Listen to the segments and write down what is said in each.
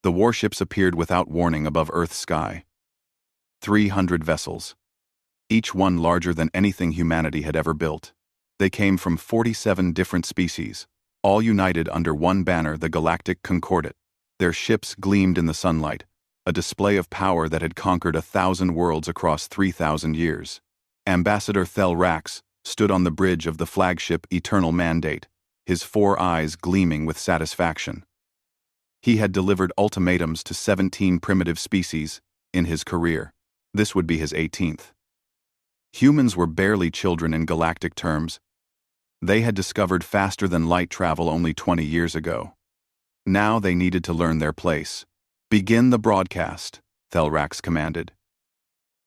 The warships appeared without warning above Earth's sky. 300 vessels, each one larger than anything humanity had ever built. They came from 47 different species, all united under one banner, the Galactic Concordat. Their ships gleamed in the sunlight, a display of power that had conquered 1,000 worlds across 3,000 years. Ambassador Thel Rax stood on the bridge of the flagship Eternal Mandate, his 4 eyes gleaming with satisfaction. He had delivered ultimatums to 17 primitive species in his career. This would be his 18th. Humans were barely children in galactic terms. They had discovered faster-than-light travel only 20 years ago. Now they needed to learn their place. "Begin the broadcast," Thelrax commanded.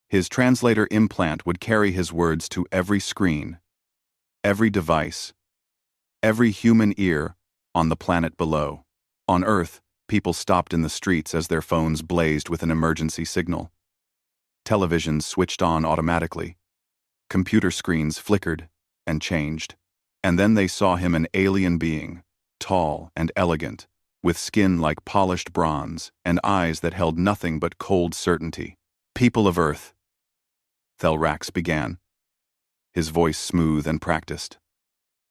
His translator implant would carry his words to every screen, every device, every human ear on the planet below. On Earth, people stopped in the streets as their phones blazed with an emergency signal. Televisions switched on automatically. Computer screens flickered and changed. And then they saw him, an alien being, tall and elegant, with skin like polished bronze and eyes that held nothing but cold certainty. "People of Earth," Thelrax began, his voice smooth and practiced.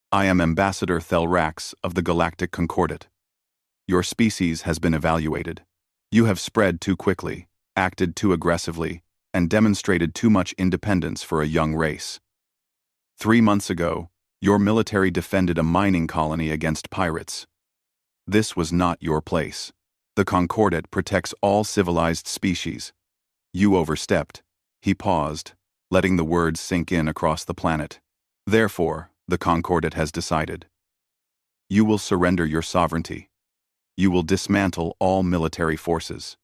"I am Ambassador Thelrax of the Galactic Concordat. Your species has been evaluated. You have spread too quickly, acted too aggressively, and demonstrated too much independence for a young race. 3 months ago, your military defended a mining colony against pirates. This was not your place. The Concordat protects all civilized species. You overstepped." He paused, letting the words sink in across the planet. "Therefore, the Concordat has decided. You will surrender your sovereignty. You will dismantle all military forces.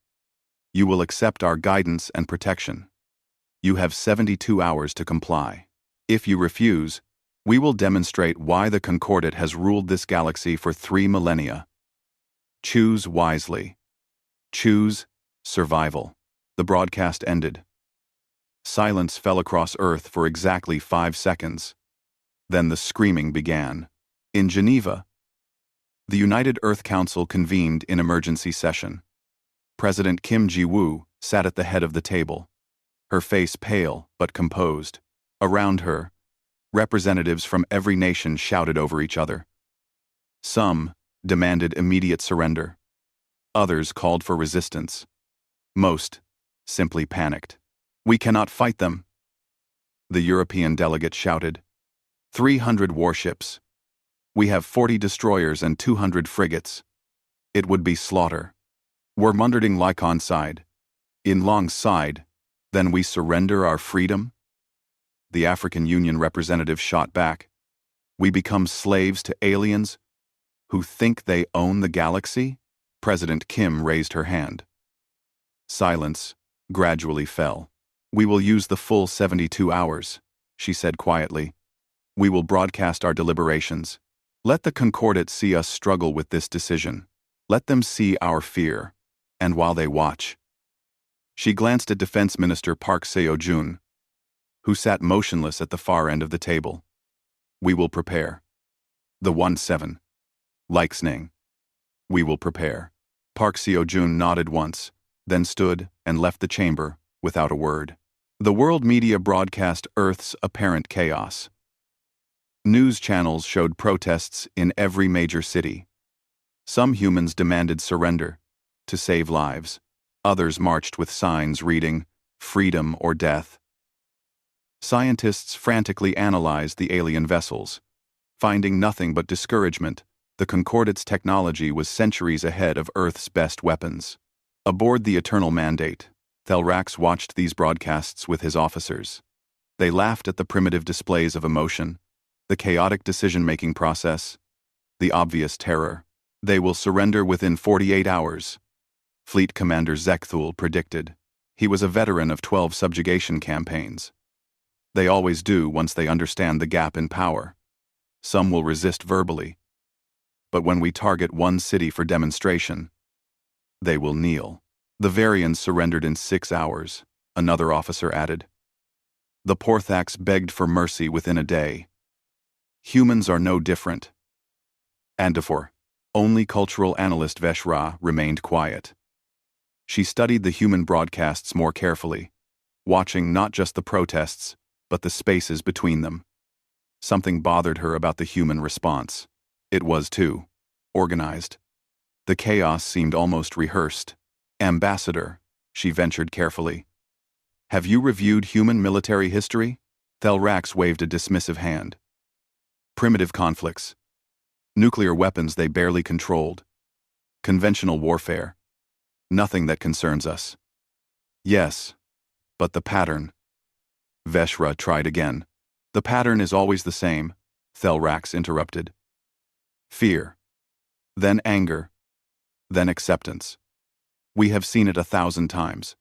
You will accept our guidance and protection. You have 72 hours to comply. If you refuse, we will demonstrate why the Concordat has ruled this galaxy for 3 millennia. Choose wisely. Choose survival." The broadcast ended. Silence fell across Earth for exactly 5 seconds. Then the screaming began. In Geneva, the United Earth Council convened in emergency session. President Kim Ji-woo sat at the head of the table, her face pale but composed. Around her, representatives from every nation shouted over each other. Some demanded immediate surrender. Others called for resistance. Most simply panicked. "We cannot fight them," the European delegate shouted. 300 warships. We have 40 destroyers and 200 frigates. It would be slaughter. We're munderding like on side. In long side, then we surrender our freedom? The African Union representative shot back. We become slaves to aliens who think they own the galaxy? President Kim raised her hand. Silence gradually fell. "We will use the full 72 hours, she said quietly. "We will broadcast our deliberations. Let the Concordat see us struggle with this decision. Let them see our fear. And while they watch..." She glanced at Defense Minister Park Seo-jun, who sat motionless at the far end of the table. "We will prepare." The 1-7. Leixning. "We will prepare." Park Seo-jun nodded once, then stood and left the chamber without a word. The world media broadcast Earth's apparent chaos. News channels showed protests in every major city. Some humans demanded surrender to save lives. Others marched with signs reading, "Freedom or Death." Scientists frantically analyzed the alien vessels. Finding nothing but discouragement, the Concordat's technology was centuries ahead of Earth's best weapons. Aboard the Eternal Mandate, Thelrax watched these broadcasts with his officers. They laughed at the primitive displays of emotion, the chaotic decision-making process, the obvious terror. "They will surrender within 48 hours, Fleet Commander Zekthul predicted. He was a veteran of 12 subjugation campaigns. They always do once they understand the gap in power. Some will resist verbally. But when we target one city for demonstration, they will kneel." "The Varians surrendered in 6 hours, another officer added. "The Porthax begged for mercy within a day. Humans are no different." And only cultural analyst Veshra remained quiet. She studied the human broadcasts more carefully, watching not just the protests, but the spaces between them. Something bothered her about the human response. It was, too, organized. The chaos seemed almost rehearsed. "Ambassador," she ventured carefully, "have you reviewed human military history?" Thelrax waved a dismissive hand. "Primitive conflicts. Nuclear weapons they barely controlled. Conventional warfare. Nothing that concerns us." "Yes, but the pattern." Veshra tried again. "The pattern is always the same," Thelrax interrupted. "Fear. Then anger. Then acceptance. We have seen it 1,000 times.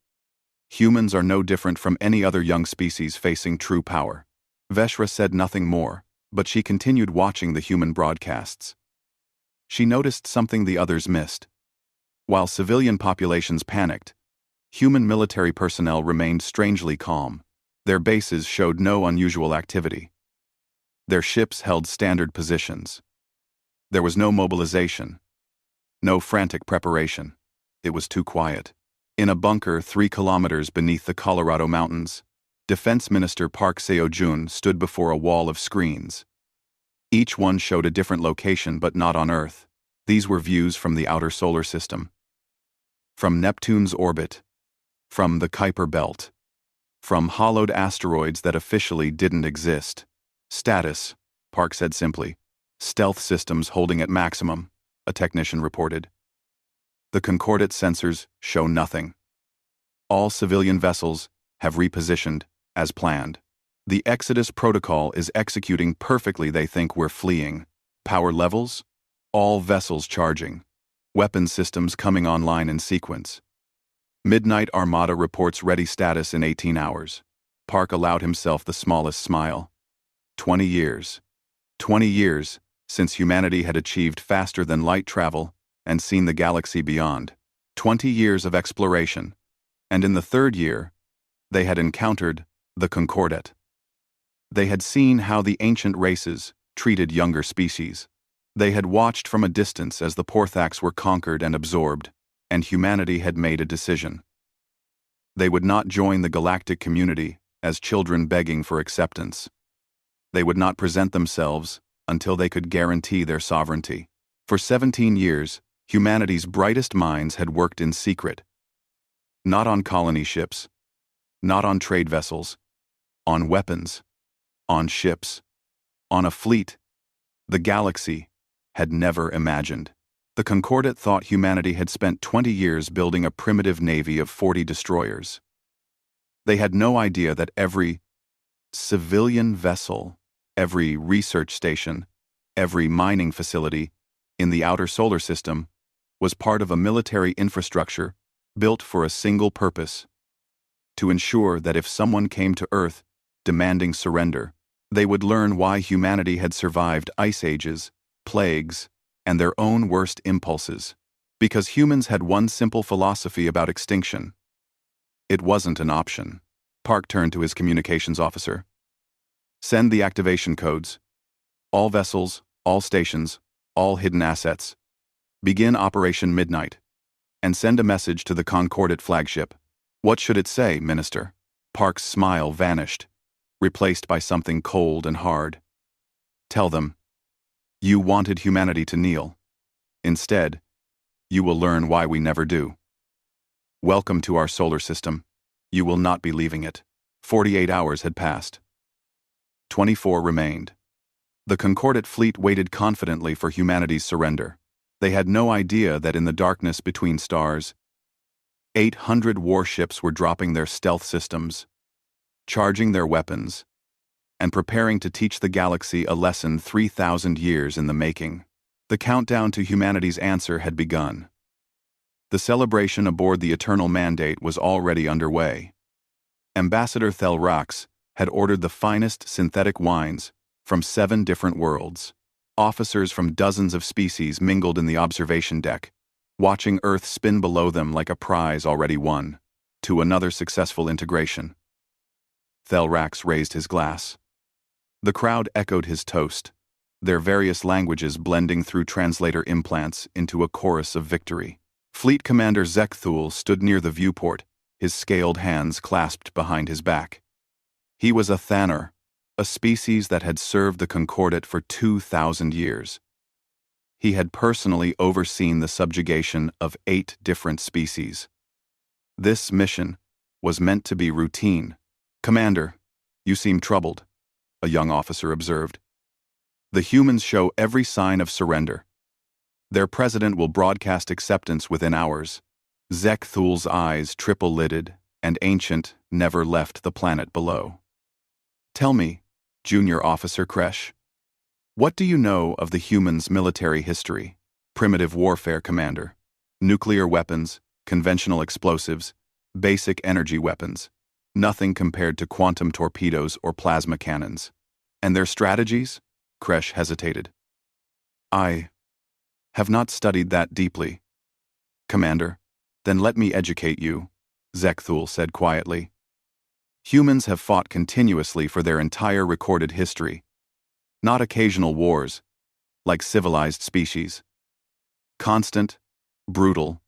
Humans are no different from any other young species facing true power." Veshra said nothing more, but she continued watching the human broadcasts. She noticed something the others missed. While civilian populations panicked, human military personnel remained strangely calm. Their bases showed no unusual activity. Their ships held standard positions. There was no mobilization, no frantic preparation. It was too quiet. In a bunker 3 kilometers beneath the Colorado Mountains, Defense Minister Park Seo-jun stood before a wall of screens. Each one showed a different location, but not on Earth. These were views from the outer solar system. From Neptune's orbit. From the Kuiper Belt. From hollowed asteroids that officially didn't exist. "Status," Park said simply. "Stealth systems holding at maximum," a technician reported. "The Concordate sensors show nothing. All civilian vessels have repositioned, as planned. The Exodus protocol is executing perfectly. They think we're fleeing. Power levels? All vessels charging. Weapon systems coming online in sequence. Midnight Armada reports ready status in 18 hours. Park allowed himself the smallest smile. 20 years. 20 years since humanity had achieved faster than light travel and seen the galaxy beyond. 20 years of exploration. And in the third year, they had encountered the Concordate. They had seen how the ancient races treated younger species. They had watched from a distance as the Porthax were conquered and absorbed, and humanity had made a decision. They would not join the galactic community as children begging for acceptance. They would not present themselves until they could guarantee their sovereignty. For 17 years, humanity's brightest minds had worked in secret. Not on colony ships, not on trade vessels, on weapons, on ships, on a fleet the galaxy had never imagined. The Concordate thought humanity had spent 20 years building a primitive navy of 40 destroyers. They had no idea that every civilian vessel, every research station, every mining facility in the outer solar system was part of a military infrastructure built for a single purpose: to ensure that if someone came to Earth demanding surrender, they would learn why humanity had survived ice ages, plagues, and their own worst impulses. Because humans had one simple philosophy about extinction. It wasn't an option. Park turned to his communications officer. "Send the activation codes. All vessels, all stations, all hidden assets. Begin Operation Midnight. And send a message to the Concordate flagship." "What should it say, Minister?" Park's smile vanished, replaced by something cold and hard. "Tell them, you wanted humanity to kneel. Instead, you will learn why we never do. Welcome to our solar system. You will not be leaving it." 48 hours had passed. 24 remained. The Concordate fleet waited confidently for humanity's surrender. They had no idea that in the darkness between stars, 800 warships were dropping their stealth systems, charging their weapons, and preparing to teach the galaxy a lesson 3,000 years in the making. The countdown to humanity's answer had begun. The celebration aboard the Eternal Mandate was already underway. Ambassador Thelrax had ordered the finest synthetic wines from 7 different worlds. Officers from dozens of species mingled in the observation deck, watching Earth spin below them like a prize already won, to another successful integration. Thelrax raised his glass. The crowd echoed his toast, their various languages blending through translator implants into a chorus of victory. Fleet Commander Zekthul stood near the viewport, his scaled hands clasped behind his back. He was a Thanner, a species that had served the Concordat for 2,000 years. He had personally overseen the subjugation of 8 different species. This mission was meant to be routine. "Commander, you seem troubled," a young officer observed. "The humans show every sign of surrender. Their president will broadcast acceptance within hours." Zekthul's eyes triple-lidded, and Ancient never left the planet below. "Tell me, Junior Officer Kresh, what do you know of the humans' military history?" "Primitive warfare, Commander. Nuclear weapons, conventional explosives, basic energy weapons. Nothing compared to quantum torpedoes or plasma cannons." "And their strategies?" Kresh hesitated. "I have not studied that deeply." "Commander, then let me educate you," Zekthul said quietly. "Humans have fought continuously for their entire recorded history. Not occasional wars, like civilized species. Constant, brutal,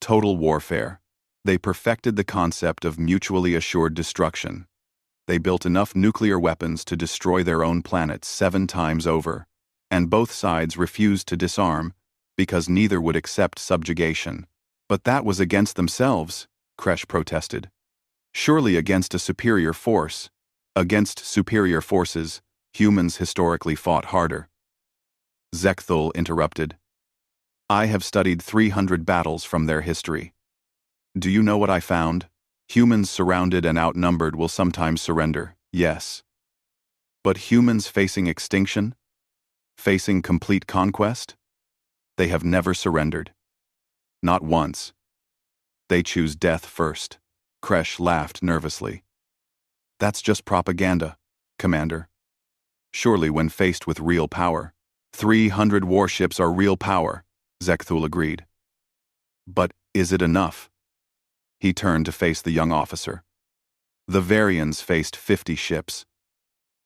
total warfare. They perfected the concept of mutually assured destruction. They built enough nuclear weapons to destroy their own planet 7 times over, and both sides refused to disarm because neither would accept subjugation. "But that was against themselves," Kresh protested. "Surely against a superior force. Against superior forces, humans historically fought harder." Zekthul interrupted. "I have studied 300 battles from their history. Do you know what I found? Humans surrounded and outnumbered will sometimes surrender, yes. But humans facing extinction? Facing complete conquest? They have never surrendered. Not once. They choose death first." Kresh laughed nervously. "That's just propaganda, Commander. Surely when faced with real power." 300 warships are real power," Zekthul agreed. "But is it enough?" He turned to face the young officer. "The Varians faced 50 ships.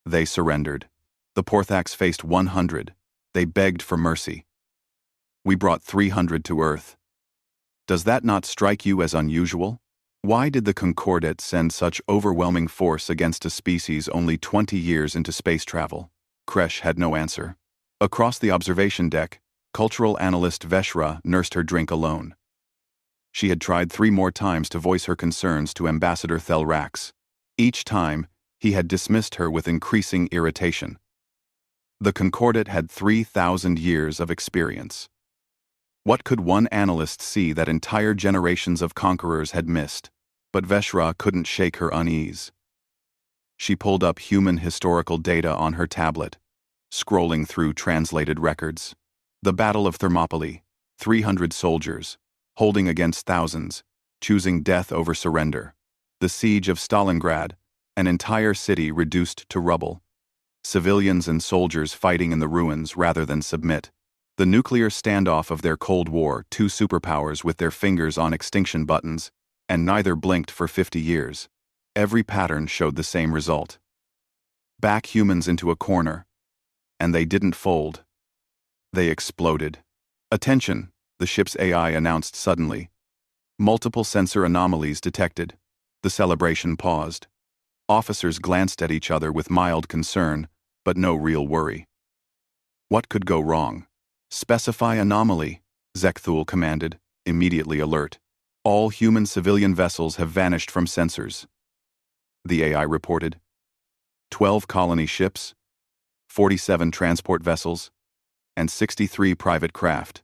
They surrendered. The Porthax faced 100. They begged for mercy. We brought 300 to Earth. Does that not strike you as unusual? Why did the Concordat send such overwhelming force against a species only 20 years into space travel?" Kresh had no answer. Across the observation deck, cultural analyst Veshra nursed her drink alone. She had tried 3 more times to voice her concerns to Ambassador Thelrax. Each time, he had dismissed her with increasing irritation. The Concordat had 3,000 years of experience. What could one analyst see that entire generations of conquerors had missed? But Veshra couldn't shake her unease. She pulled up human historical data on her tablet, scrolling through translated records. The Battle of Thermopylae, 300 soldiers, holding against thousands, choosing death over surrender. The Siege of Stalingrad, an entire city reduced to rubble. Civilians and soldiers fighting in the ruins rather than submit. The nuclear standoff of their Cold War, 2 superpowers with their fingers on extinction buttons, and neither blinked for 50 years. Every pattern showed the same result. Back humans into a corner. And they didn't fold. They exploded. "Attention," the ship's AI announced suddenly. Multiple sensor anomalies detected. The celebration paused. Officers glanced at each other with mild concern, but no real worry. What could go wrong? "Specify anomaly," Zekthul commanded, immediately alert. "All human civilian vessels have vanished from sensors." The AI reported. 12 colony ships, 47 transport vessels, and 63 private craft.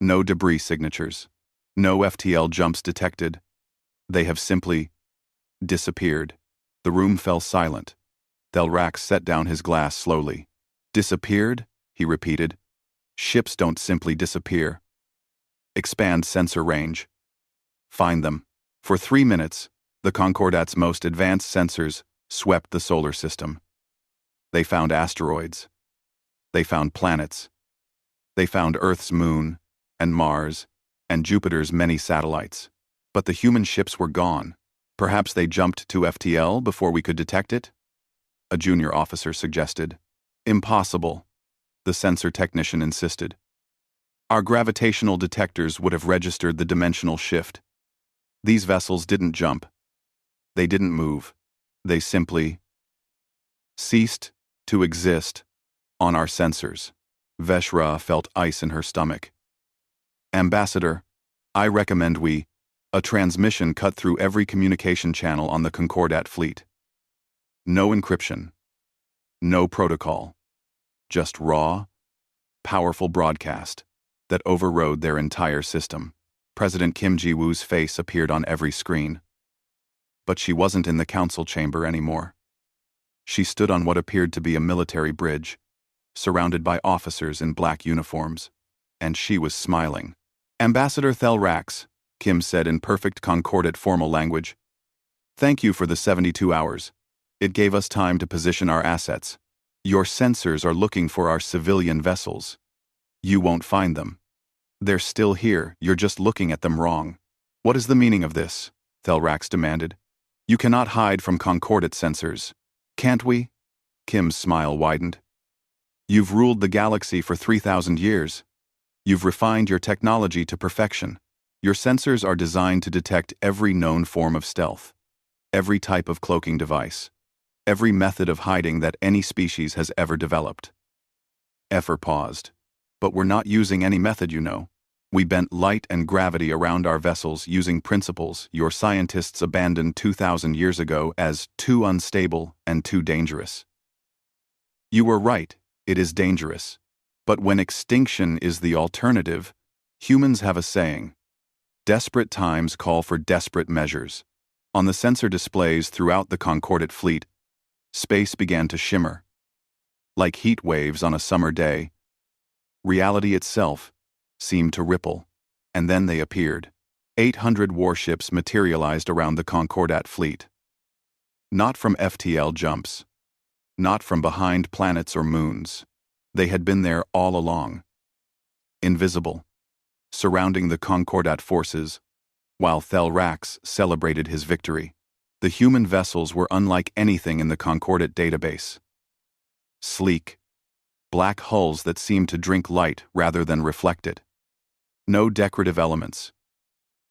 No debris signatures. No FTL jumps detected. They have simply disappeared. The room fell silent. Thelrax set down his glass slowly. "Disappeared?" he repeated. "Ships don't simply disappear. Expand sensor range. Find them." For 3 minutes, the Concordat's most advanced sensors swept the solar system. They found asteroids. They found planets. They found Earth's moon, and Mars, and Jupiter's many satellites. But the human ships were gone. "Perhaps they jumped to FTL before we could detect it?" a junior officer suggested. "Impossible," the sensor technician insisted. Our gravitational detectors would have registered the dimensional shift. These vessels didn't jump. They didn't move. They simply ceased to exist on our sensors. Veshra felt ice in her stomach. Ambassador, I recommend a transmission cut through every communication channel on the Concordat fleet. No encryption. No protocol. Just raw, powerful broadcast that overrode their entire system. President Kim Ji-woo's face appeared on every screen. But she wasn't in the council chamber anymore. She stood on what appeared to be a military bridge, surrounded by officers in black uniforms, and she was smiling. Ambassador Thelrax, Kim said in perfect Concordat formal language. Thank you for the 72 hours. It gave us time to position our assets. Your sensors are looking for our civilian vessels. You won't find them. They're still here, you're just looking at them wrong. What is the meaning of this? Thelrax demanded. You cannot hide from Concordat sensors. Can't we? Kim's smile widened. You've ruled the galaxy for 3,000 years. You've refined your technology to perfection. Your sensors are designed to detect every known form of stealth, every type of cloaking device, every method of hiding that any species has ever developed. Effer paused. But we're not using any method, you know. We bent light and gravity around our vessels using principles your scientists abandoned 2,000 years ago as too unstable and too dangerous. You were right, it is dangerous. But when extinction is the alternative, humans have a saying. Desperate times call for desperate measures. On the sensor displays throughout the Concordat fleet, space began to shimmer. Like heat waves on a summer day, reality itself seemed to ripple, and then they appeared. 800 warships materialized around the Concordat fleet. Not from FTL jumps. Not from behind planets or moons. They had been there all along. Invisible. Surrounding the Concordat forces, while Thelrax celebrated his victory. The human vessels were unlike anything in the Concordat database. Sleek. Black hulls that seemed to drink light rather than reflect it. No decorative elements.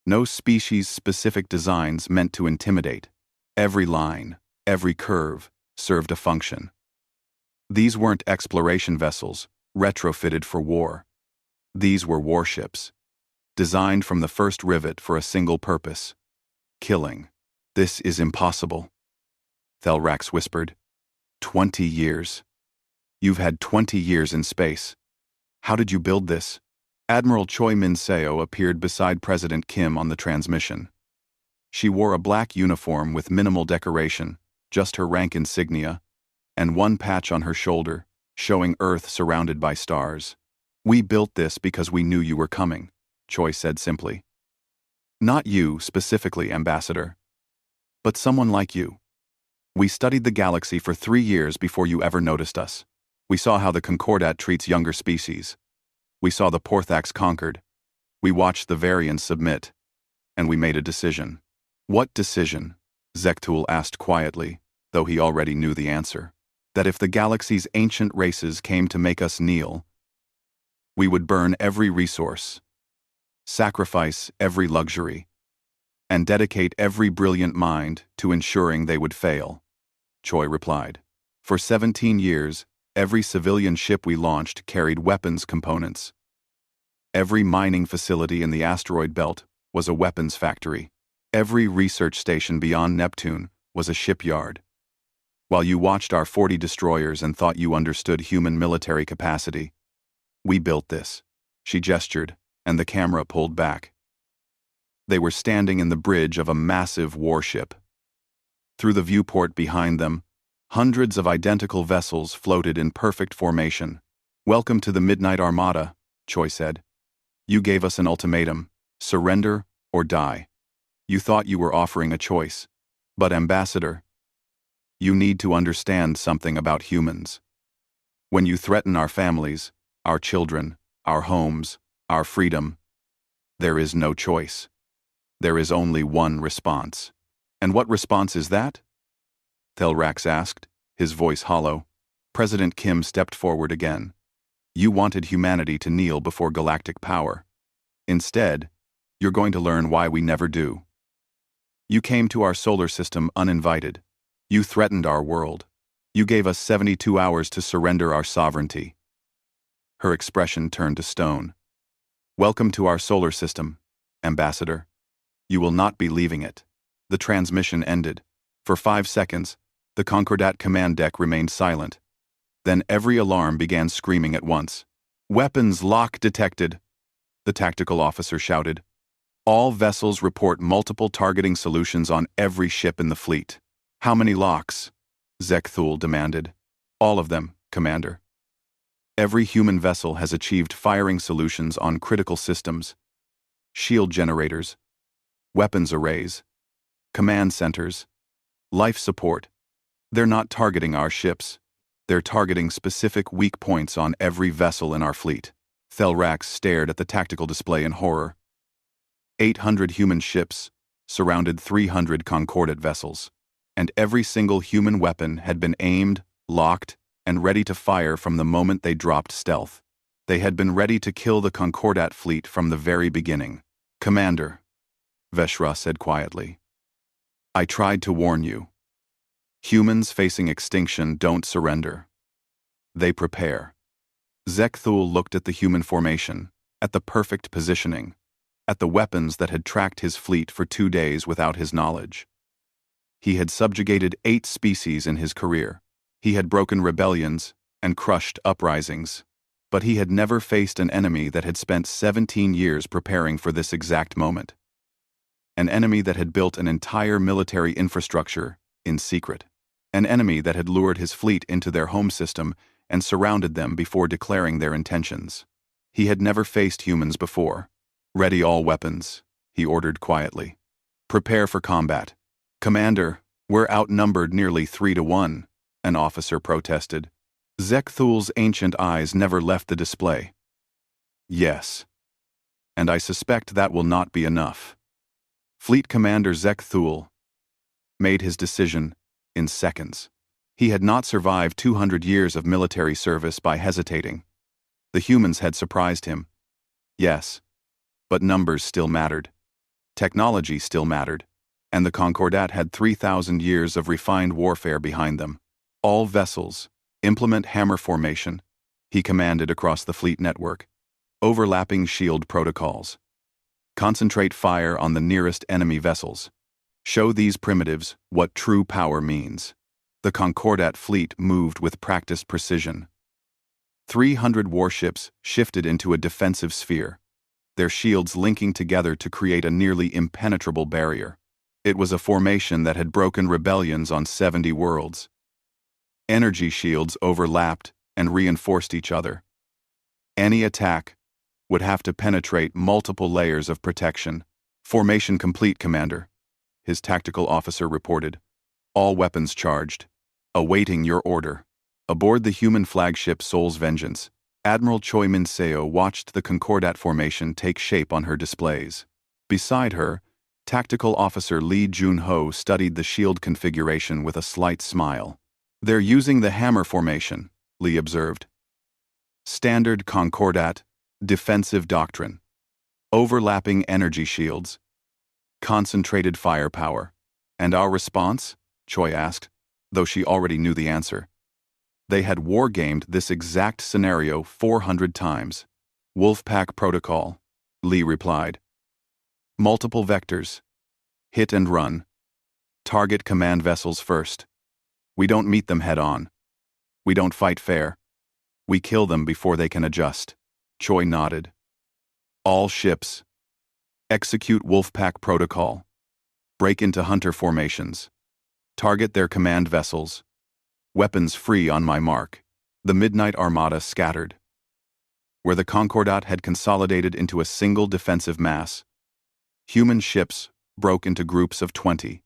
No species-specific designs meant to intimidate. Every line, every curve, served a function. These weren't exploration vessels, retrofitted for war. These were warships, designed from the first rivet for a single purpose: killing. This is impossible, Thelrax whispered. 20 years. You've had 20 years in space. How did you build this? Admiral Choi Min-seo appeared beside President Kim on the transmission. She wore a black uniform with minimal decoration, just her rank insignia, and one patch on her shoulder, showing Earth surrounded by stars. We built this because we knew you were coming, Choi said simply. Not you, specifically, Ambassador. But someone like you. We studied the galaxy for 3 years before you ever noticed us. We saw how the Concordat treats younger species. We saw the Porthax conquered. We watched the Varians submit. And we made a decision. What decision? Zektul asked quietly, though he already knew the answer. That if the galaxy's ancient races came to make us kneel, we would burn every resource, sacrifice every luxury, and dedicate every brilliant mind to ensuring they would fail, Choi replied. For 17 years, every civilian ship we launched carried weapons components. Every mining facility in the asteroid belt was a weapons factory. Every research station beyond Neptune was a shipyard. While you watched our 40 destroyers and thought you understood human military capacity, we built this. She gestured, and the camera pulled back. They were standing in the bridge of a massive warship. Through the viewport behind them, hundreds of identical vessels floated in perfect formation. Welcome to the Midnight Armada, Choi said. You gave us an ultimatum: surrender or die. You thought you were offering a choice. But Ambassador, you need to understand something about humans. When you threaten our families, our children, our homes, our freedom, there is no choice. There is only one response. And what response is that? Thelrax asked, his voice hollow. President Kim stepped forward again. You wanted humanity to kneel before galactic power. Instead, you're going to learn why we never do. You came to our solar system uninvited. You threatened our world. You gave us 72 hours to surrender our sovereignty. Her expression turned to stone. Welcome to our solar system, Ambassador. You will not be leaving it. The transmission ended. For 5 seconds, the Concordat command deck remained silent. Then every alarm began screaming at once. Weapons lock detected, the tactical officer shouted. All vessels report multiple targeting solutions on every ship in the fleet. How many locks? Zekthul demanded. All of them, Commander. Every human vessel has achieved firing solutions on critical systems, shield generators, weapons arrays, command centers, life support. They're not targeting our ships. They're targeting specific weak points on every vessel in our fleet. Thelrax stared at the tactical display in horror. 800 human ships surrounded 300 Concordat vessels, and every single human weapon had been aimed, locked, and ready to fire from the moment they dropped stealth. They had been ready to kill the Concordat fleet from the very beginning. Commander, Veshra said quietly, I tried to warn you. Humans facing extinction don't surrender. They prepare. Zekthul looked at the human formation, at the perfect positioning, at the weapons that had tracked his fleet for 2 days without his knowledge. He had subjugated 8 species in his career. He had broken rebellions and crushed uprisings. But he had never faced an enemy that had spent 17 years preparing for this exact moment. An enemy that had built an entire military infrastructure in secret. An enemy that had lured his fleet into their home system and surrounded them before declaring their intentions. He had never faced humans before. Ready all weapons, he ordered quietly. Prepare for combat. Commander, we're outnumbered nearly 3-1, an officer protested. Zekthul's ancient eyes never left the display. Yes. And I suspect that will not be enough. Fleet Commander Zekthul made his decision in seconds. He had not survived 200 years of military service by hesitating. The humans had surprised him. Yes, but numbers still mattered. Technology still mattered. And the Concordat had 3,000 years of refined warfare behind them. All vessels, implement hammer formation, he commanded across the fleet network. Overlapping shield protocols. Concentrate fire on the nearest enemy vessels. Show these primitives what true power means. The Concordat fleet moved with practiced precision. 300 warships shifted into a defensive sphere, their shields linking together to create a nearly impenetrable barrier. It was a formation that had broken rebellions on 70 worlds. Energy shields overlapped and reinforced each other. Any attack would have to penetrate multiple layers of protection. Formation complete, Commander, his tactical officer reported. All weapons charged. Awaiting your order. Aboard the human flagship Soul's Vengeance, Admiral Choi Min-seo watched the Concordat formation take shape on her displays. Beside her, Tactical Officer Lee Jun-ho studied the shield configuration with a slight smile. They're using the hammer formation, Lee observed. Standard Concordat, defensive doctrine. Overlapping energy shields. Concentrated firepower. And our response? Choi asked, though she already knew the answer. They had wargamed this exact scenario 400 times. Wolfpack Protocol, Lee replied. Multiple vectors. Hit and run. Target command vessels first. We don't meet them head-on. We don't fight fair. We kill them before they can adjust. Choi nodded. All ships. Execute Wolfpack Protocol. Break into hunter formations. Target their command vessels. Weapons free on my mark. The Midnight Armada scattered. Where the Concordat had consolidated into a single defensive mass, human ships broke into groups of 20,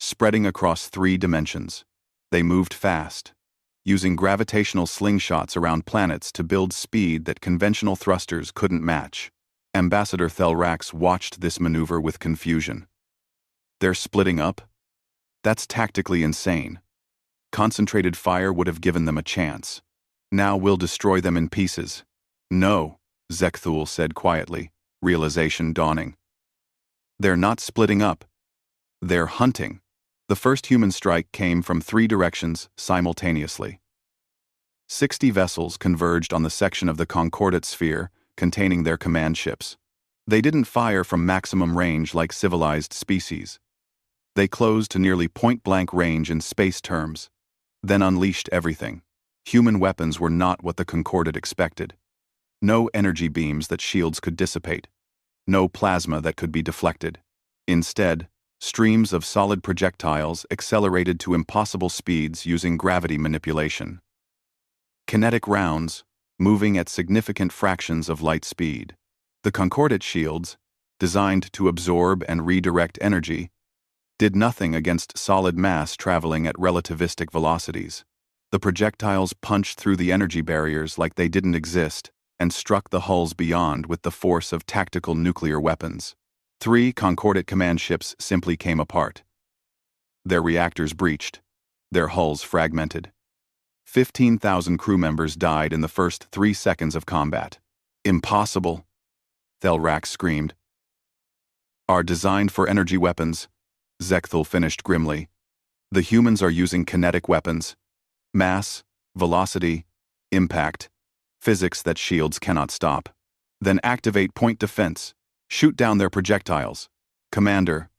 spreading across 3 dimensions. They moved fast, using gravitational slingshots around planets to build speed that conventional thrusters couldn't match. Ambassador Thelrax watched this maneuver with confusion. They're splitting up? That's tactically insane. Concentrated fire would have given them a chance. Now we'll destroy them in pieces. No, Zekthul said quietly, realization dawning. They're not splitting up. They're hunting. The first human strike came from 3 directions simultaneously. 60 vessels converged on the section of the Concordate sphere containing their command ships. They didn't fire from maximum range like civilized species. They closed to nearly point-blank range in space terms, then unleashed everything. Human weapons were not what the Concordate expected. No energy beams that shields could dissipate. No plasma that could be deflected. Instead, streams of solid projectiles accelerated to impossible speeds using gravity manipulation. Kinetic rounds, moving at significant fractions of light speed. The Concordate shields, designed to absorb and redirect energy, did nothing against solid mass traveling at relativistic velocities. The projectiles punched through the energy barriers like they didn't exist and struck the hulls beyond with the force of tactical nuclear weapons. 3 Concordate command ships simply came apart. Their reactors breached, their hulls fragmented. 15,000 crew members died in the first 3 seconds of combat. Impossible, Thelrax screamed. Are designed for energy weapons, Zekthul finished grimly. The humans are using kinetic weapons. Mass, velocity, impact, physics that shields cannot stop. Then activate point defense. Shoot down their projectiles. Commander,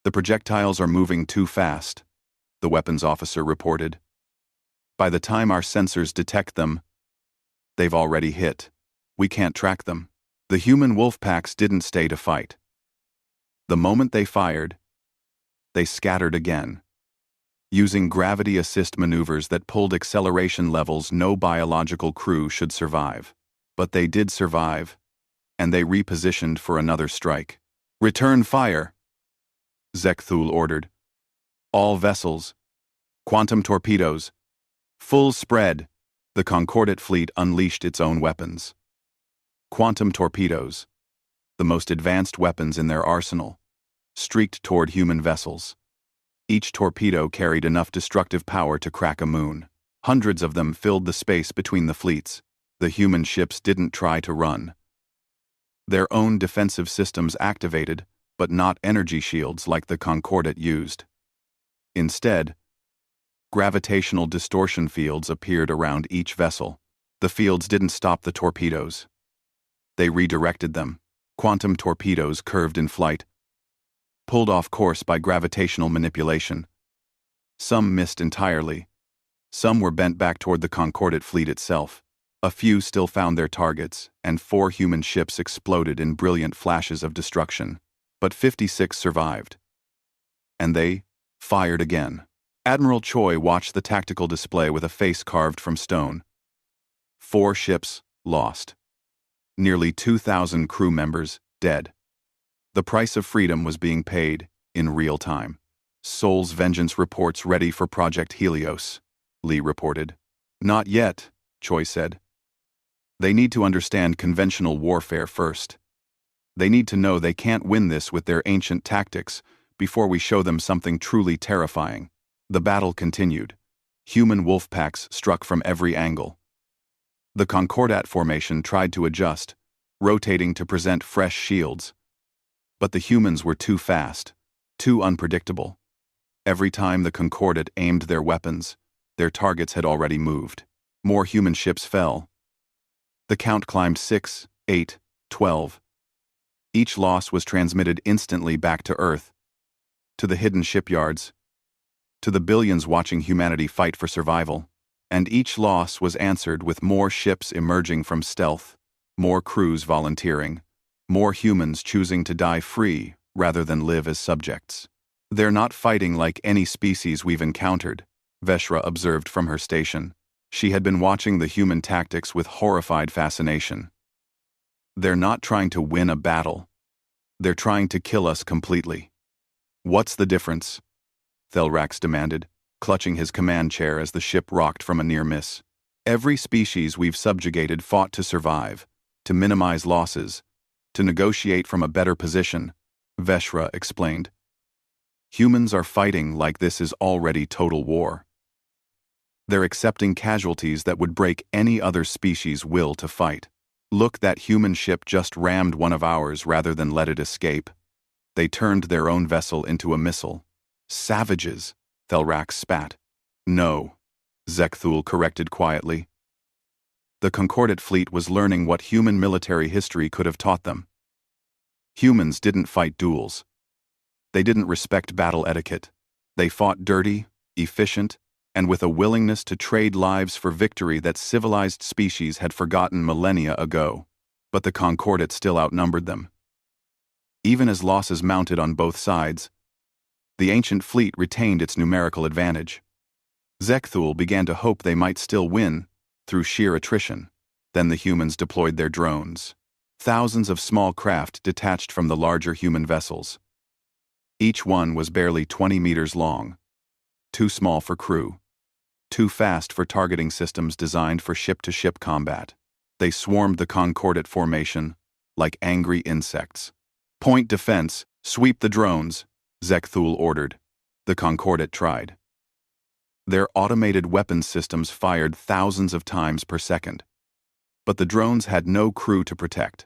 the projectiles are moving too fast, the weapons officer reported. By the time our sensors detect them, they've already hit. We can't track them. The human wolf packs didn't stay to fight. The moment they fired, they scattered again, using gravity assist maneuvers that pulled acceleration levels no biological crew should survive. But they did survive, and they repositioned for another strike. Return fire, Zekthul ordered. All vessels, quantum torpedoes, full spread. The Concordate fleet unleashed its own weapons. Quantum torpedoes, the most advanced weapons in their arsenal, streaked toward human vessels. Each torpedo carried enough destructive power to crack a moon. Hundreds of them filled the space between the fleets. The human ships didn't try to run. Their own defensive systems activated, but not energy shields like the Concordate used. Instead, gravitational distortion fields appeared around each vessel. The fields didn't stop the torpedoes. They redirected them. Quantum torpedoes curved in flight, pulled off course by gravitational manipulation. Some missed entirely. Some were bent back toward the Concordate fleet itself. A few still found their targets, and 4 human ships exploded in brilliant flashes of destruction. But 56 survived. And they fired again. Admiral Choi watched the tactical display with a face carved from stone. 4 ships lost. Nearly 2,000 crew members dead. The price of freedom was being paid in real time. Sol's vengeance reports ready for Project Helios, Lee reported. Not yet, Choi said. They need to understand conventional warfare first. They need to know they can't win this with their ancient tactics before we show them something truly terrifying. The battle continued. Human wolf packs struck from every angle. The Concordat formation tried to adjust, rotating to present fresh shields. But the humans were too fast, too unpredictable. Every time the Concordat aimed their weapons, their targets had already moved. More human ships fell. The count climbed 6, 8, 12. Each loss was transmitted instantly back to Earth, to the hidden shipyards, to the billions watching humanity fight for survival. And each loss was answered with more ships emerging from stealth, more crews volunteering, more humans choosing to die free rather than live as subjects. They're not fighting like any species we've encountered, Veshra observed from her station. She had been watching the human tactics with horrified fascination. They're not trying to win a battle. They're trying to kill us completely. What's the difference? Thelrax demanded, clutching his command chair as the ship rocked from a near miss. Every species we've subjugated fought to survive, to minimize losses, to negotiate from a better position, Veshra explained. Humans are fighting like this is already total war. They're accepting casualties that would break any other species' will to fight. Look, that human ship just rammed one of ours rather than let it escape. They turned their own vessel into a missile. Savages, Thelrax spat. No, Zekthul corrected quietly. The Concordat fleet was learning what human military history could have taught them. Humans didn't fight duels. They didn't respect battle etiquette. They fought dirty, efficient, and with a willingness to trade lives for victory that civilized species had forgotten millennia ago. But the Concordat still outnumbered them. Even as losses mounted on both sides, the ancient fleet retained its numerical advantage. Zekthul began to hope they might still win, through sheer attrition. Then the humans deployed their drones. Thousands of small craft detached from the larger human vessels. Each one was barely 20 meters long. Too small for crew. Too fast for targeting systems designed for ship-to-ship combat. They swarmed the Concordat formation like angry insects. Point defense, sweep the drones, Zekthul ordered. The Concordat tried. Their automated weapons systems fired thousands of times per second. But the drones had no crew to protect.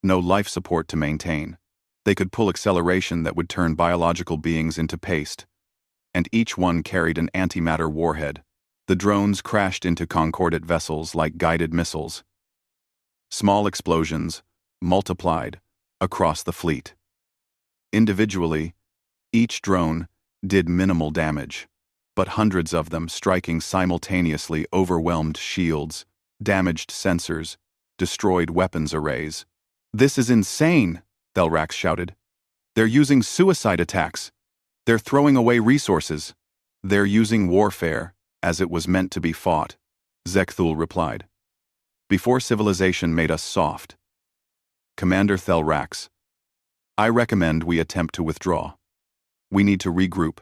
No life support to maintain. They could pull acceleration that would turn biological beings into paste. And each one carried an antimatter warhead. The drones crashed into Concordat vessels like guided missiles. Small explosions, multiplied, across the fleet. Individually, each drone did minimal damage, but hundreds of them striking simultaneously overwhelmed shields, damaged sensors, destroyed weapons arrays. "This is insane," Thelrax shouted. "They're using suicide attacks. They're throwing away resources. They're using warfare as it was meant to be fought," Zekthul replied. "Before civilization made us soft. Commander Thelrax, I recommend we attempt to withdraw. We need to regroup,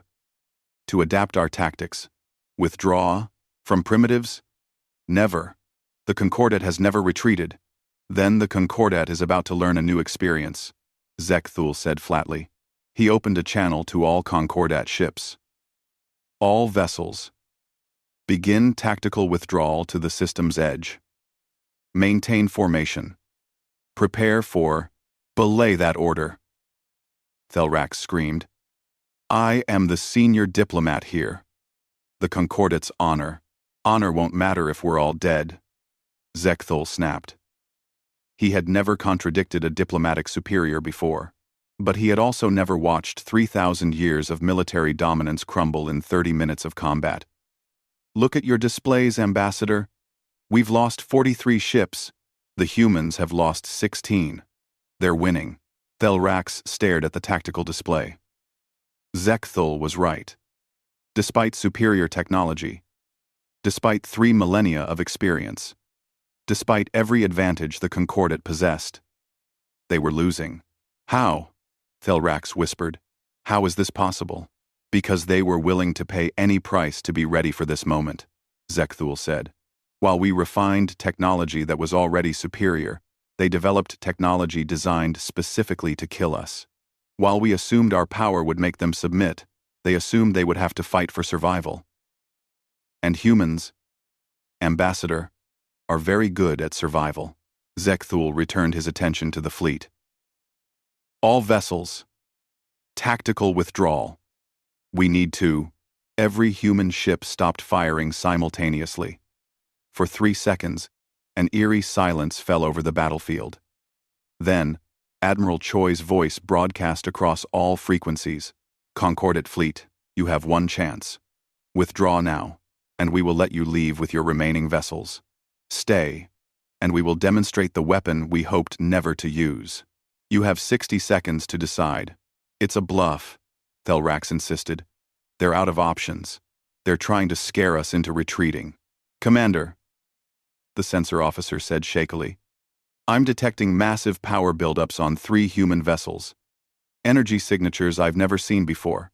to adapt our tactics. Withdraw? From primitives? Never. The Concordat has never retreated. Then the Concordat is about to learn a new experience," Zekthul said flatly. He opened a channel to all Concordat ships. "All vessels. Begin tactical withdrawal to the system's edge. Maintain formation. Prepare for..." "Belay that order," Thelrax screamed. "I am the senior diplomat here. The Concordat's honor. Honor won't matter if we're all dead," Zekthul snapped. He had never contradicted a diplomatic superior before, but he had also never watched 3,000 years of military dominance crumble in 30 minutes of combat. "Look at your displays, Ambassador. We've lost 43 ships. The humans have lost 16. They're winning." Thelrax stared at the tactical display. Zekthul was right. Despite superior technology, despite 3 millennia of experience, despite every advantage the Concordat possessed, they were losing. "How?" Thelrax whispered. "How is this possible?" "Because they were willing to pay any price to be ready for this moment," Zekthul said. "While we refined technology that was already superior, they developed technology designed specifically to kill us. While we assumed our power would make them submit, they assumed they would have to fight for survival. And humans, Ambassador, are very good at survival." Zekthul returned his attention to the fleet. "All vessels. Tactical withdrawal. We need to..." Every human ship stopped firing simultaneously. For 3 seconds, an eerie silence fell over the battlefield. Then, Admiral Choi's voice broadcast across all frequencies. "Concordat fleet, you have one chance. Withdraw now, and we will let you leave with your remaining vessels. Stay, and we will demonstrate the weapon we hoped never to use. You have 60 seconds to decide." "It's a bluff," Thelrax insisted. "They're out of options. They're trying to scare us into retreating." "Commander," the sensor officer said shakily, "I'm detecting massive power buildups on 3 human vessels. Energy signatures I've never seen before.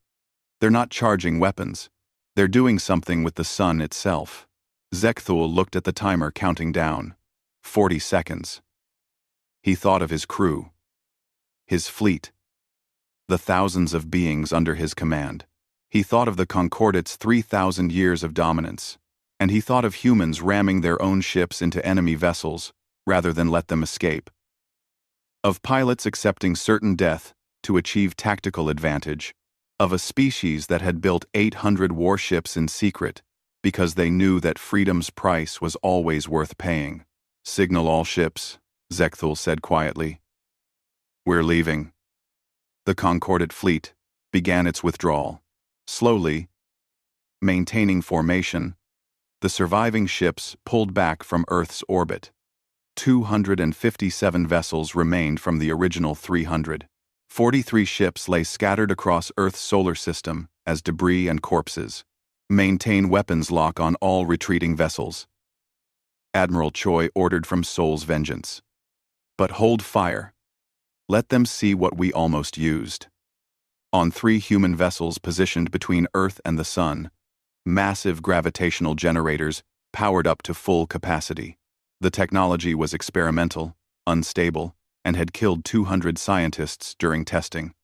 They're not charging weapons. They're doing something with the sun itself." Zekthul looked at the timer counting down. 40 seconds. He thought of his crew. His fleet. The thousands of beings under his command. He thought of the Concordat's 3,000 years of dominance. And he thought of humans ramming their own ships into enemy vessels, rather than let them escape. Of pilots accepting certain death to achieve tactical advantage. Of a species that had built 800 warships in secret, because they knew that freedom's price was always worth paying. "Signal all ships," Zekthul said quietly. "We're leaving." The Concordat fleet began its withdrawal. Slowly, maintaining formation, the surviving ships pulled back from Earth's orbit. 257 vessels remained from the original 300. 43 ships lay scattered across Earth's solar system as debris and corpses. Maintain weapons lock on all retreating vessels. Admiral Choi ordered from Seoul's Vengeance. But hold fire. Let them see what we almost used. On 3 human vessels positioned between Earth and the Sun, massive gravitational generators powered up to full capacity. The technology was experimental, unstable, and had killed 200 scientists during testing.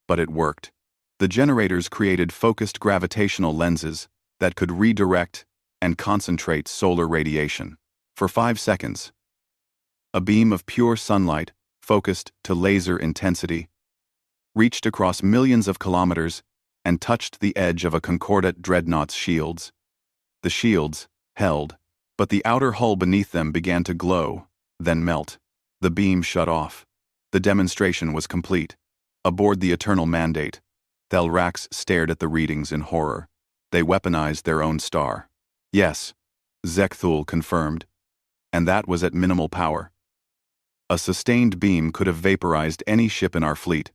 But it worked. The generators created focused gravitational lenses that could redirect and concentrate solar radiation. For 5 seconds, a beam of pure sunlight, focused to laser intensity, reached across millions of kilometers and touched the edge of a Concordat dreadnought's shields. The shields held, but the outer hull beneath them began to glow, then melt. The beam shut off. The demonstration was complete. Aboard the Eternal Mandate, Thelrax stared at the readings in horror. They weaponized their own star. Yes, Zekthul confirmed. And that was at minimal power. A sustained beam could have vaporized any ship in our fleet.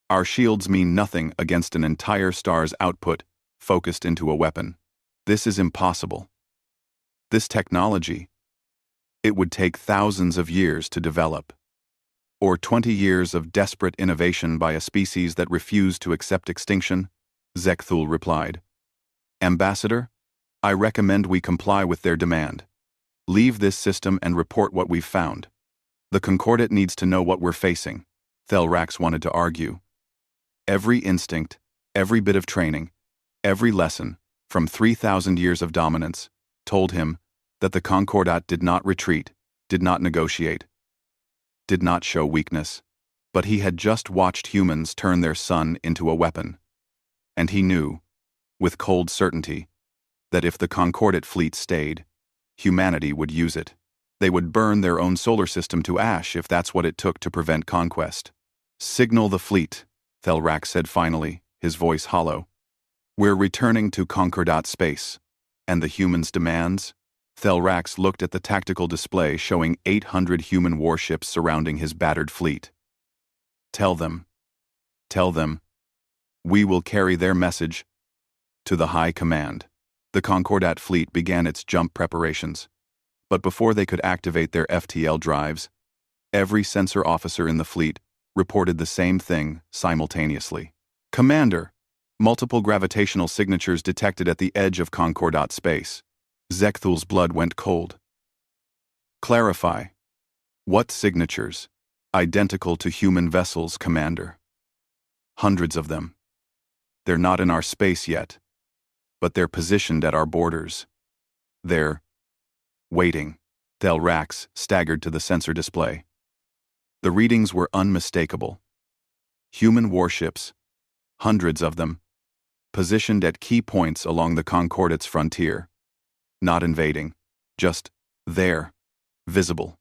Our shields mean nothing against an entire star's output focused into a weapon. This is impossible. This technology, it would take thousands of years to develop. Or 20 years of desperate innovation by a species that refused to accept extinction, Zekthul replied. Ambassador, I recommend we comply with their demand. Leave this system and report what we've found. The Concordat needs to know what we're facing, Thelrax wanted to argue. Every instinct, every bit of training, every lesson, from 3,000 years of dominance, told him that the Concordat did not retreat, did not negotiate, did not show weakness. But he had just watched humans turn their sun into a weapon. And he knew, with cold certainty, that if the Concordat fleet stayed, humanity would use it. They would burn their own solar system to ash if that's what it took to prevent conquest. Signal the fleet, Thelrax said finally, his voice hollow. We're returning to Concordat space. And the humans' demands? Thelrax looked at the tactical display showing 800 human warships surrounding his battered fleet. Tell them, we will carry their message to the High Command. The Concordat fleet began its jump preparations. But before they could activate their FTL drives, every sensor officer in the fleet reported the same thing simultaneously. Commander, multiple gravitational signatures detected at the edge of Concordat space. Zekthul's blood went cold. Clarify. What signatures? Identical to human vessels, Commander. Hundreds of them. They're not in our space yet, but they're positioned at our borders. They're waiting. Thelrax staggered to the sensor display. The readings were unmistakable. Human warships, hundreds of them, positioned at key points along the Concordat's frontier. Not invading, just there, visible,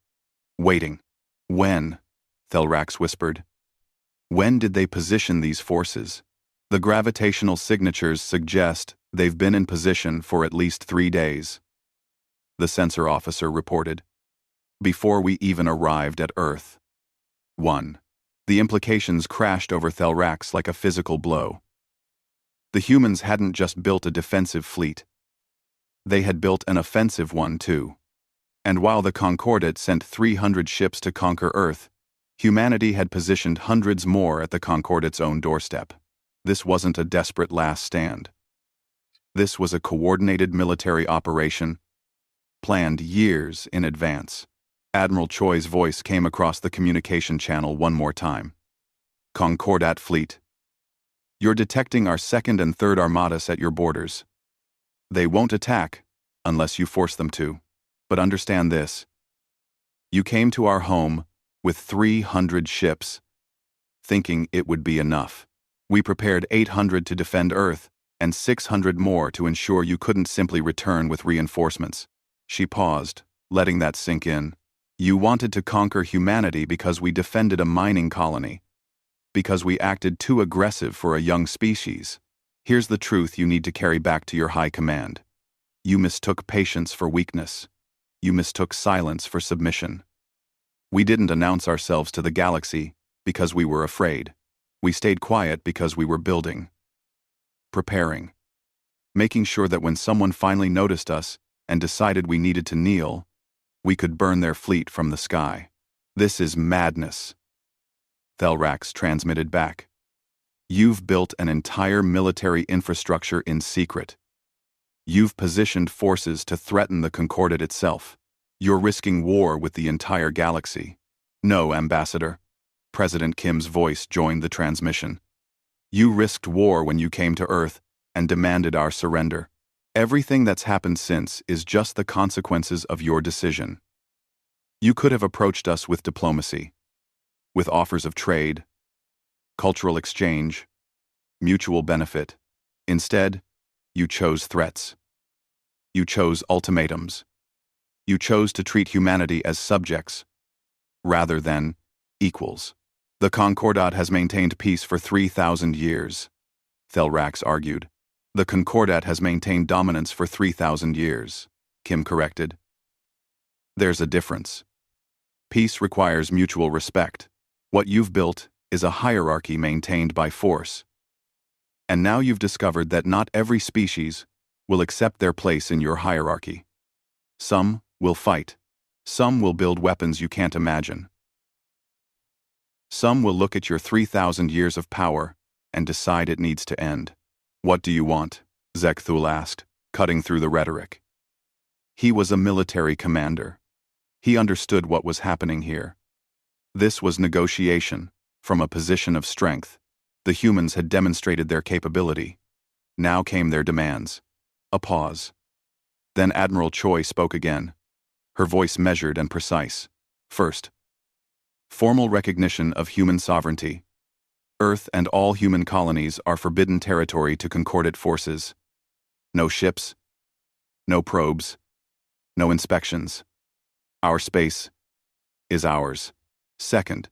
waiting. When? Thelrax whispered. When did they position these forces? The gravitational signatures suggest they've been in position for at least 3 days. The sensor officer reported. Before we even arrived at Earth. 1. The implications crashed over Thelrax like a physical blow. The humans hadn't just built a defensive fleet. They had built an offensive one too. And while the Concordat sent 300 ships to conquer Earth, humanity had positioned hundreds more at the Concordat's own doorstep. This wasn't a desperate last stand. This was a coordinated military operation, planned years in advance. Admiral Choi's voice came across the communication channel one more time. Concordat fleet. You're detecting our second and third armadas at your borders. They won't attack, unless you force them to. But understand this. You came to our home with 300 ships, thinking it would be enough. We prepared 800 to defend Earth, and 600 more to ensure you couldn't simply return with reinforcements. She paused, letting that sink in. You wanted to conquer humanity because we defended a mining colony, because we acted too aggressive for a young species. Here's the truth you need to carry back to your high command. You mistook patience for weakness. You mistook silence for submission. We didn't announce ourselves to the galaxy because we were afraid. We stayed quiet because we were building, preparing, making sure that when someone finally noticed us and decided we needed to kneel, we could burn their fleet from the sky. This is madness. Thelrax transmitted back. You've built an entire military infrastructure in secret. You've positioned forces to threaten the Concordat itself. You're risking war with the entire galaxy. No, Ambassador. President Kim's voice joined the transmission. You risked war when you came to Earth and demanded our surrender. Everything that's happened since is just the consequences of your decision. You could have approached us with diplomacy, with offers of trade, cultural exchange, mutual benefit. Instead, you chose threats. You chose ultimatums. You chose to treat humanity as subjects, rather than equals. The Concordat has maintained peace for 3,000 years, Thelrax argued. The Concordat has maintained dominance for 3,000 years, Kim corrected. There's a difference. Peace requires mutual respect. What you've built is a hierarchy maintained by force. And now you've discovered that not every species will accept their place in your hierarchy. Some will fight. Some will build weapons you can't imagine. Some will look at your 3,000 years of power and decide it needs to end. What do you want? Zekthul asked, cutting through the rhetoric. He was a military commander. He understood what was happening here. This was negotiation, from a position of strength. The humans had demonstrated their capability. Now came their demands. A pause. Then Admiral Choi spoke again, her voice measured and precise. First, formal recognition of human sovereignty. Earth and all human colonies are forbidden territory to Concordat forces. No ships, no probes, no inspections. Our space is ours. Second,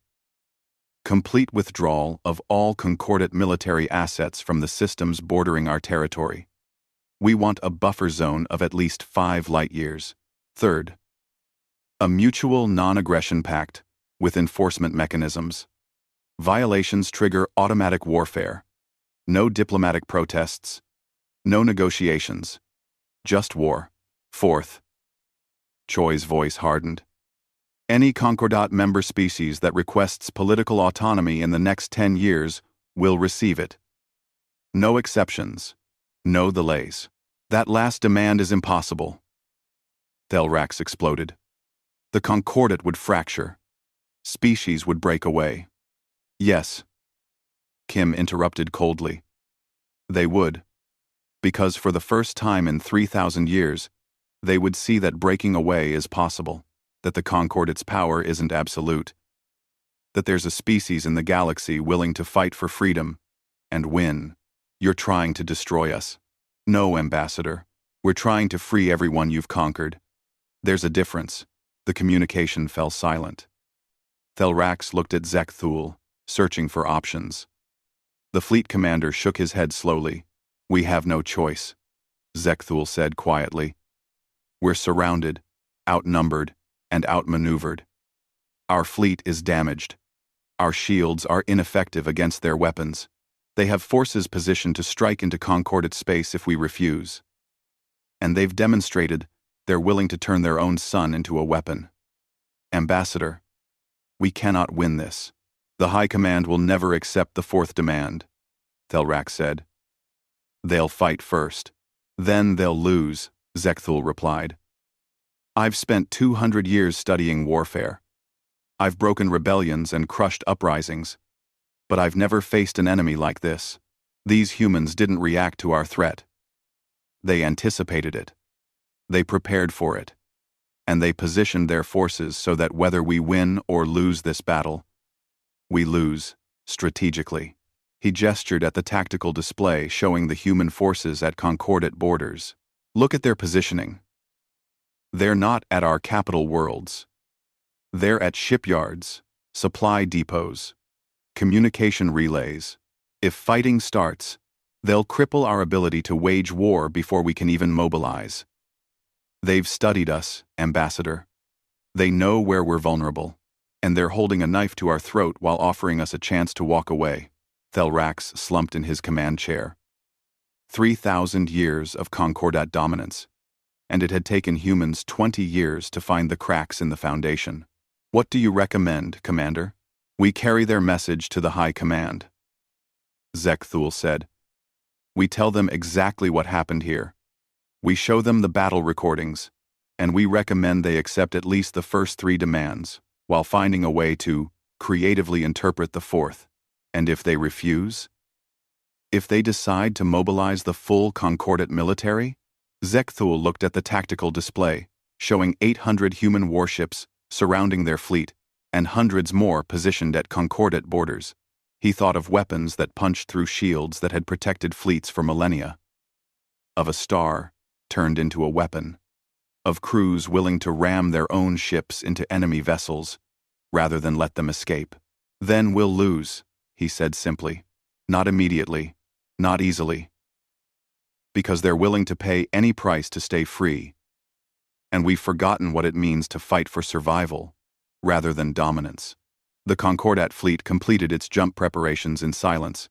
complete withdrawal of all Concordat military assets from the systems bordering our territory. We want a buffer zone of at least 5 light years. Third, a mutual non-aggression pact with enforcement mechanisms. Violations trigger automatic warfare. No diplomatic protests. No negotiations. Just war. Fourth. Choi's voice hardened. Any Concordat member species that requests political autonomy in the next 10 years will receive it. No exceptions. No delays. That last demand is impossible. Thelrax exploded. The Concordat would fracture. Species would break away. Yes. Kim interrupted coldly. They would. Because for the first time in 3,000 years, they would see that breaking away is possible, that the Concordat's power isn't absolute, that there's a species in the galaxy willing to fight for freedom and win. You're trying to destroy us. No, Ambassador. We're trying to free everyone you've conquered. There's a difference. The communication fell silent. Thelrax looked at Zekthul, searching for options. The fleet commander shook his head slowly. We have no choice, Zekthul said quietly. We're surrounded, outnumbered, and outmaneuvered. Our fleet is damaged. Our shields are ineffective against their weapons. They have forces positioned to strike into Concordat space if we refuse. And they've demonstrated they're willing to turn their own sun into a weapon. Ambassador, we cannot win this. The High Command will never accept the fourth demand, Thelrax said. They'll fight first. Then they'll lose, Zekthul replied. I've spent 200 years studying warfare. I've broken rebellions and crushed uprisings. But I've never faced an enemy like this. These humans didn't react to our threat. They anticipated it. They prepared for it, and they positioned their forces so that whether we win or lose this battle, we lose strategically. He gestured at the tactical display showing the human forces at concordate borders. Look at their positioning. They're not at our capital worlds. They're at shipyards, supply depots, communication relays. If fighting starts, they'll cripple our ability to wage war before we can even mobilize. They've studied us, Ambassador. They know where we're vulnerable, and they're holding a knife to our throat while offering us a chance to walk away. Thelrax slumped in his command chair. 3,000 years of concordate dominance, and it had taken humans 20 years to find the cracks in the foundation. What do you recommend, Commander? We carry their message to the High Command. Zekthul said. We tell them exactly what happened here. We show them the battle recordings, and we recommend they accept at least the first 3 demands, while finding a way to creatively interpret the 4th. And if they refuse? If they decide to mobilize the full concordate military? Zekthul looked at the tactical display, showing 800 human warships surrounding their fleet, and hundreds more positioned at concordate borders. He thought of weapons that punched through shields that had protected fleets for millennia. Of a star turned into a weapon. Of crews willing to ram their own ships into enemy vessels, rather than let them escape. Then we'll lose, he said simply. Not immediately, not easily. Because they're willing to pay any price to stay free. And we've forgotten what it means to fight for survival, rather than dominance. The Concordat fleet completed its jump preparations in silence.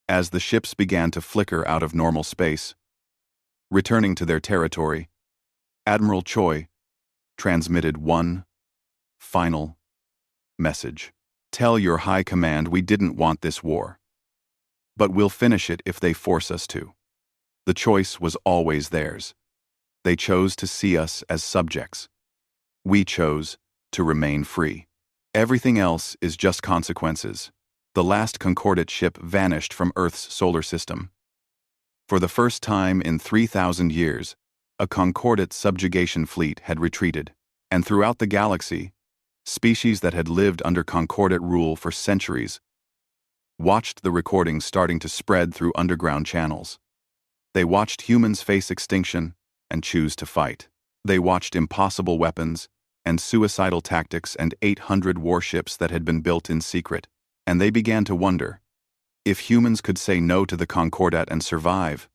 As the ships began to flicker out of normal space, returning to their territory, Admiral Choi transmitted one final message. Tell your High Command we didn't want this war. But we'll finish it if they force us to. The choice was always theirs. They chose to see us as subjects. We chose to remain free. Everything else is just consequences. The last Concordate ship vanished from Earth's solar system. For the first time in 3,000 years, a Concordate subjugation fleet had retreated, and throughout the galaxy, species that had lived under Concordate rule for centuries watched the recordings starting to spread through underground channels. They watched humans face extinction and choose to fight. They watched impossible weapons and suicidal tactics and 800 warships that had been built in secret, and they began to wonder, if humans could say no to the Concordat and survive,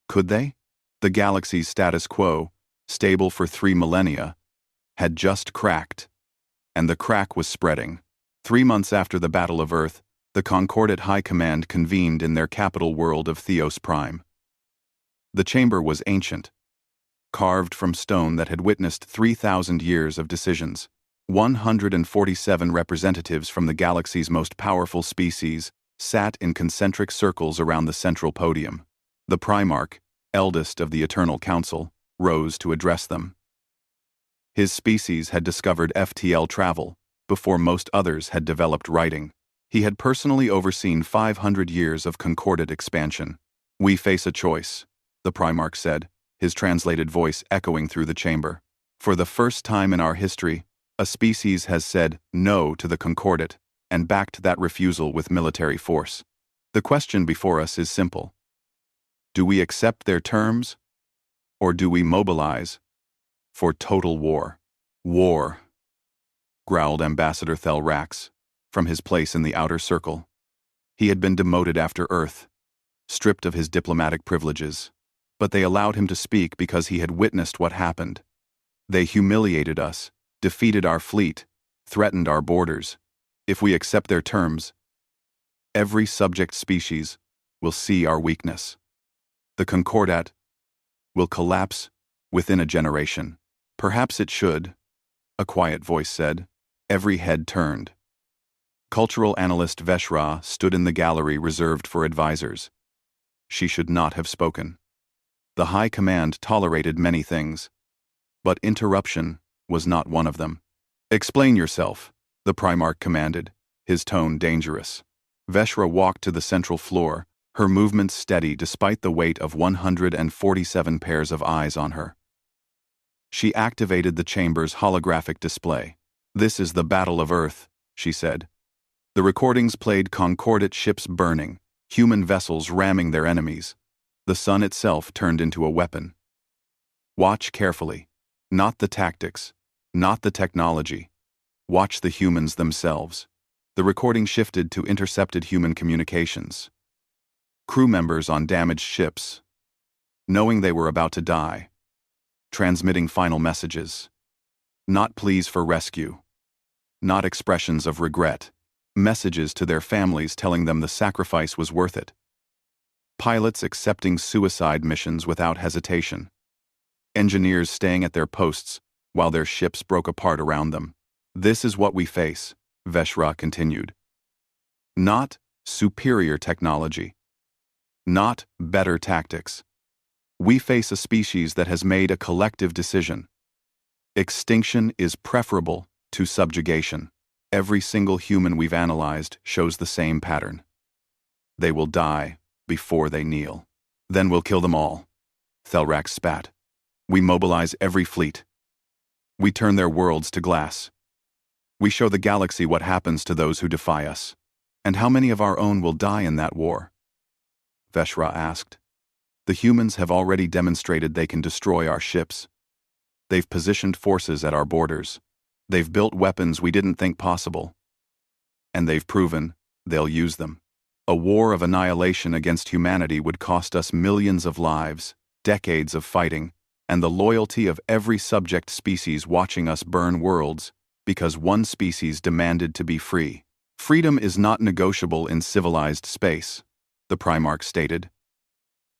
could they? The galaxy's status quo, stable for 3 millennia, had just cracked, and the crack was spreading. 3 months after the Battle of Earth, the Concordat High Command convened in their capital world of Theos Prime. The chamber was ancient, carved from stone that had witnessed 3,000 years of decisions. 147 representatives from the galaxy's most powerful species sat in concentric circles around the central podium. The Primarch, eldest of the Eternal Council, rose to address them. His species had discovered FTL travel before most others had developed writing. He had personally overseen 500 years of concordate expansion. We face a choice, the Primarch said, his translated voice echoing through the chamber. For the first time in our history, a species has said no to the Concordat and backed that refusal with military force. The question before us is simple. Do we accept their terms, or do we mobilize for total war? War, growled Ambassador Thelrax from his place in the outer circle. He had been demoted after Earth, stripped of his diplomatic privileges, but they allowed him to speak because he had witnessed what happened. They humiliated us, defeated our fleet, threatened our borders. If we accept their terms, every subject species will see our weakness. The Concordat will collapse within a generation. Perhaps it should, a quiet voice said. Every head turned. Cultural analyst Veshra stood in the gallery reserved for advisors. She should not have spoken. The High Command tolerated many things, but interruption was not one of them. Explain yourself, the Primarch commanded, his tone dangerous. Veshra walked to the central floor, her movements steady despite the weight of 147 pairs of eyes on her. She activated the chamber's holographic display. "This is the Battle of Earth," she said. The recordings played concordate ships burning, human vessels ramming their enemies. The sun itself turned into a weapon. Watch carefully. Not the tactics, not the technology. Watch the humans themselves. The recording shifted to intercepted human communications. Crew members on damaged ships, knowing they were about to die, transmitting final messages. Not pleas for rescue. Not expressions of regret. Messages to their families telling them the sacrifice was worth it. Pilots accepting suicide missions without hesitation. Engineers staying at their posts while their ships broke apart around them. "This is what we face," Veshra continued. "Not superior technology. Not better tactics. We face a species that has made a collective decision. Extinction is preferable to subjugation. Every single human we've analyzed shows the same pattern. They will die before they kneel. Then we'll kill them all." Thelrax spat. "We mobilize every fleet. We turn their worlds to glass. We show the galaxy what happens to those who defy us. And how many of our own will die in that war?" Veshra asked. "The humans have already demonstrated they can destroy our ships. They've positioned forces at our borders. They've built weapons we didn't think possible. And they've proven they'll use them. A war of annihilation against humanity would cost us millions of lives, decades of fighting, and the loyalty of every subject species watching us burn worlds because one species demanded to be free. Freedom is not negotiable in civilized space," the Primarch stated.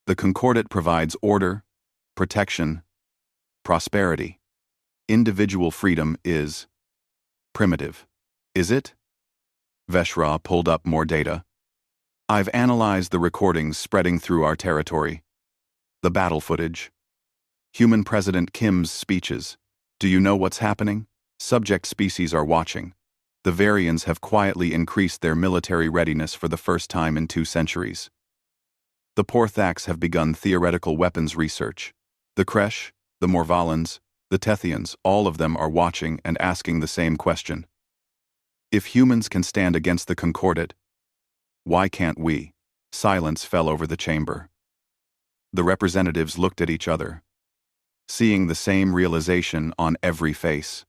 "The Concordat provides order, protection, prosperity. Individual freedom is primitive." "Is it?" Veshra pulled up more data. "I've analyzed the recordings spreading through our territory. The battle footage. Human President Kim's speeches. Do you know what's happening? Subject species are watching. The Varians have quietly increased their military readiness for the first time in 2 centuries. The Porthacs have begun theoretical weapons research. The Kresh, the Morvalans, the Tethians, all of them are watching and asking the same question. If humans can stand against the Concordat, why can't we?" Silence fell over the chamber. The representatives looked at each other, seeing the same realization on every face.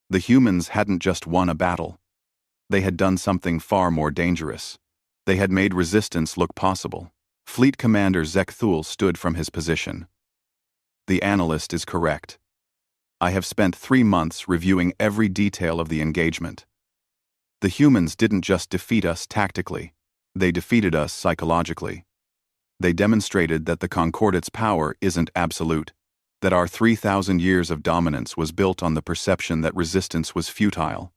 The humans hadn't just won a battle. They had done something far more dangerous. They had made resistance look possible. Fleet Commander Zekthul stood from his position. "The analyst is correct. I have spent 3 months reviewing every detail of the engagement. The humans didn't just defeat us tactically. They defeated us psychologically. They demonstrated that the Concordat's power isn't absolute, that our 3,000 years of dominance was built on the perception that resistance was futile.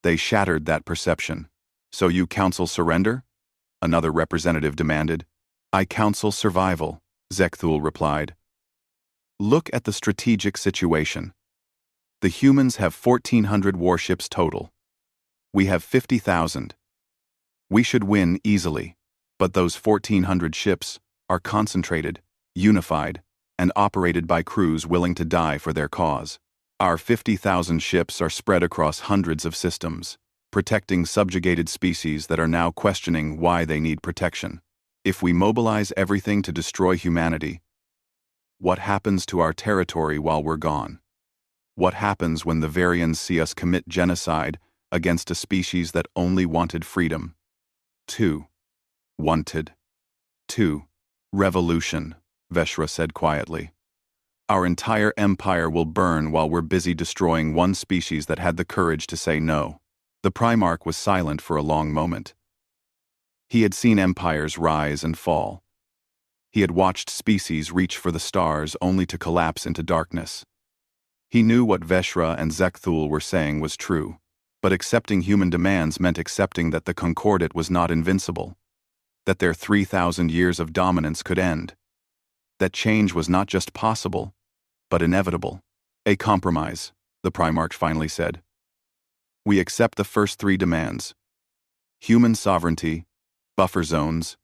They shattered that perception. So you counsel surrender?" another representative demanded. "I counsel survival," Zekthul replied. "Look at the strategic situation. The humans have 1,400 warships total. We have 50,000. We should win easily, but those 1,400 ships are concentrated, unified, and operated by crews willing to die for their cause. Our 50,000 ships are spread across hundreds of systems, protecting subjugated species that are now questioning why they need protection. If we mobilize everything to destroy humanity, what happens to our territory while we're gone? What happens when the Varians see us commit genocide against a species that only wanted freedom? 2. Wanted. 2. Revolution, Veshra said quietly. Our entire empire will burn while we're busy destroying one species that had the courage to say no. The Primarch was silent for a long moment. He had seen empires rise and fall. He had watched species reach for the stars only to collapse into darkness. He knew what Veshra and Zekthul were saying was true, but accepting human demands meant accepting that the Concordat was not invincible, that their 3,000 years of dominance could end, that change was not just possible, but inevitable. A compromise, the Primarch finally said. We accept the first 3 demands: human sovereignty, buffer zones,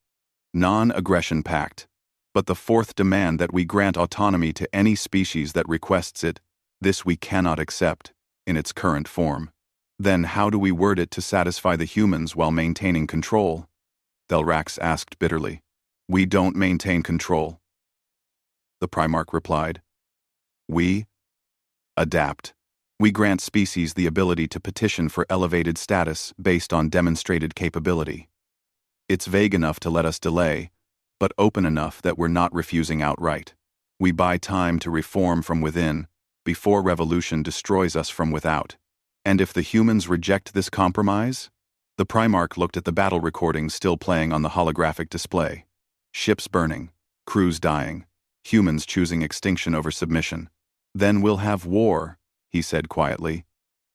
non-aggression pact. But the fourth demand that we grant autonomy to any species that requests it, this we cannot accept, in its current form. Then how do we word it to satisfy the humans while maintaining control? Thelrax asked bitterly. We don't maintain control. The Primarch replied. We adapt. We grant species the ability to petition for elevated status based on demonstrated capability. It's vague enough to let us delay, but open enough that we're not refusing outright. We buy time to reform from within, before revolution destroys us from without. And if the humans reject this compromise? The Primarch looked at the battle recordings still playing on the holographic display. Ships burning, crews dying, humans choosing extinction over submission. Then we'll have war, he said quietly,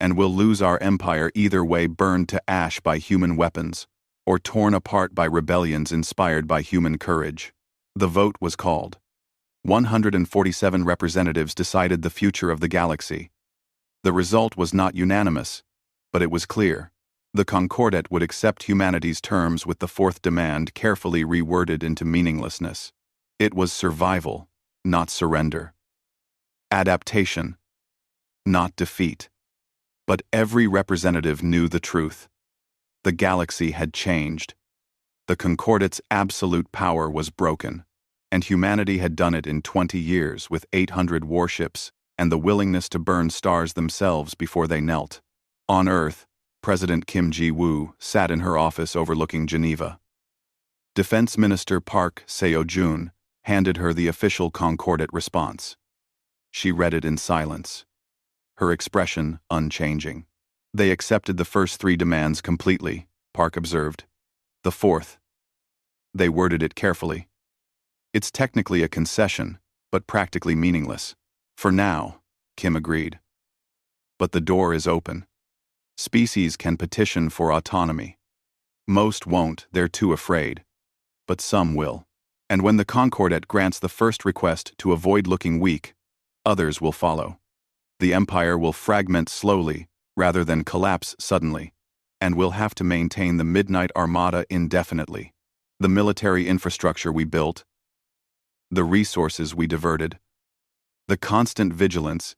and we'll lose our empire either way, burned to ash by human weapons, or torn apart by rebellions inspired by human courage. The vote was called. 147 representatives decided the future of the galaxy. The result was not unanimous, but it was clear. The Concordat would accept humanity's terms with the fourth demand carefully reworded into meaninglessness. It was survival, not surrender. Adaptation, not defeat. But every representative knew the truth. The galaxy had changed. The Concordat's absolute power was broken, and humanity had done it in 20 years with 800 warships and the willingness to burn stars themselves before they knelt. On Earth, President Kim Ji-woo sat in her office overlooking Geneva. Defense Minister Park Seo-jun handed her the official Concordat response. She read it in silence, her expression unchanging. They accepted the first three demands completely, Park observed. The fourth. They worded it carefully. It's technically a concession, but practically meaningless. For now, Kim agreed. But the door is open. Species can petition for autonomy. Most won't, they're too afraid. But some will. And when the Concordat grants the first request to avoid looking weak, others will follow. The Empire will fragment slowly, rather than collapse suddenly, and we'll have to maintain the Midnight Armada indefinitely. The military infrastructure we built, the resources we diverted, the constant vigilance,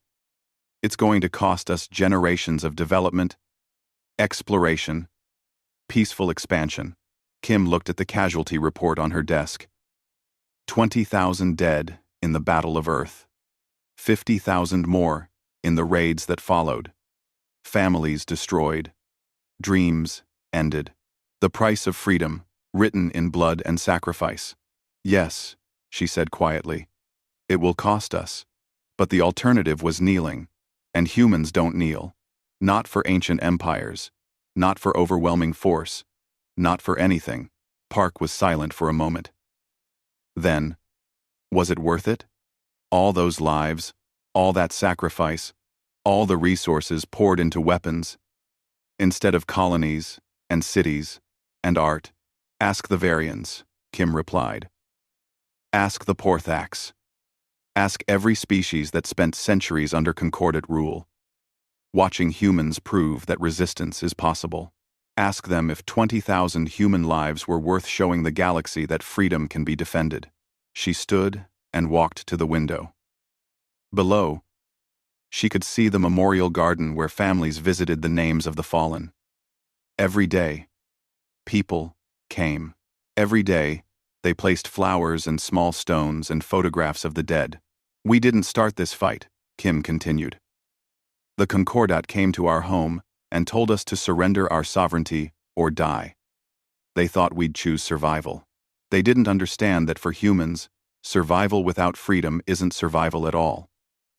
it's going to cost us generations of development, exploration, peaceful expansion. Kim looked at the casualty report on her desk. 20,000 dead in the Battle of Earth. 50,000 more in the raids that followed. Families destroyed. Dreams ended. The price of freedom, written in blood and sacrifice. Yes, she said quietly. It will cost us. But the alternative was kneeling. And humans don't kneel. Not for ancient empires. Not for overwhelming force. Not for anything. Park was silent for a moment. Then, was it worth it? All those lives, all that sacrifice, all the resources poured into weapons, instead of colonies, and cities, and art. Ask the Varians, Kim replied. Ask the Porthax. Ask every species that spent centuries under Concordat rule, watching humans prove that resistance is possible. Ask them if 20,000 human lives were worth showing the galaxy that freedom can be defended. She stood and walked to the window. Below, she could see the memorial garden where families visited the names of the fallen. Every day, people came. Every day, they placed flowers and small stones and photographs of the dead. We didn't start this fight, Kim continued. The Concordat came to our home and told us to surrender our sovereignty or die. They thought we'd choose survival. They didn't understand that for humans, survival without freedom isn't survival at all.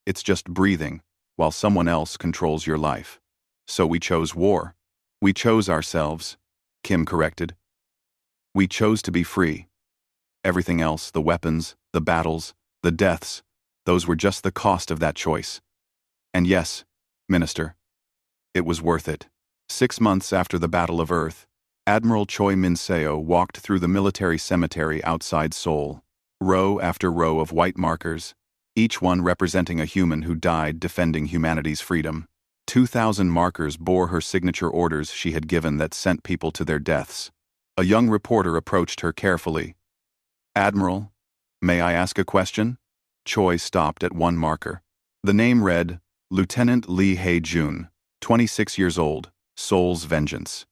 It's just breathing, while someone else controls your life. So we chose war. We chose ourselves, Kim corrected. We chose to be free. Everything else, the weapons, the battles, the deaths, those were just the cost of that choice. And yes, Minister, it was worth it. 6 months after the Battle of Earth, Admiral Choi Min-seo walked through the military cemetery outside Seoul. Row after row of white markers, each one representing a human who died defending humanity's freedom. 2,000 markers bore her signature orders she had given that sent people to their deaths. A young reporter approached her carefully. Admiral, May I ask a question? Choi stopped at one marker. The name read, Lieutenant Lee Hae-jun, 26 years old, Seoul's Vengeance.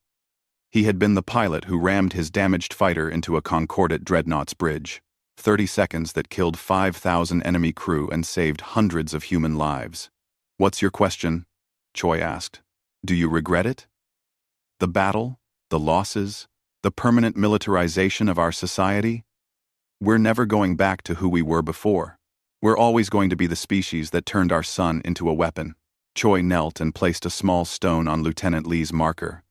He had been the pilot who rammed his damaged fighter into a Concordat dreadnought's bridge. 30 seconds that killed 5,000 enemy crew and saved hundreds of human lives. What's your question? Choi asked. Do you regret it? The battle? The losses? The permanent militarization of our society? We're never going back to who we were before. We're always going to be the species that turned our sun into a weapon. Choi knelt and placed a small stone on Lieutenant Lee's marker.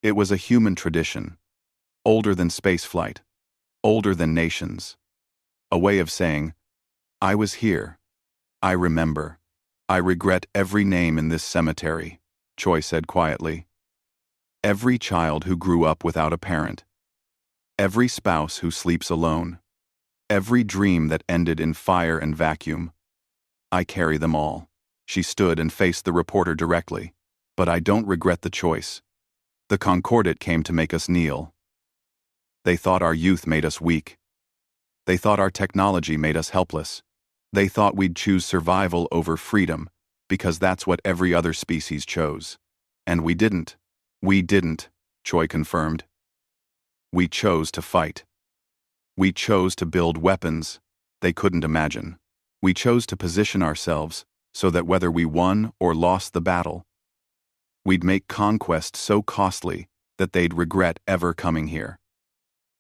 It was a human tradition, older than spaceflight, older than nations. A way of saying, I was here. I remember. I regret every name in this cemetery, Choi said quietly. Every child who grew up without a parent. Every spouse who sleeps alone. Every dream that ended in fire and vacuum. I carry them all. She stood and faced the reporter directly. But I don't regret the choice. The Concordat came to make us kneel. They thought our youth made us weak. They thought our technology made us helpless. They thought we'd choose survival over freedom, because that's what every other species chose. And we didn't. We didn't, Choi confirmed. We chose to fight. We chose to build weapons they couldn't imagine. We chose to position ourselves so that whether we won or lost the battle, we'd make conquest so costly that they'd regret ever coming here.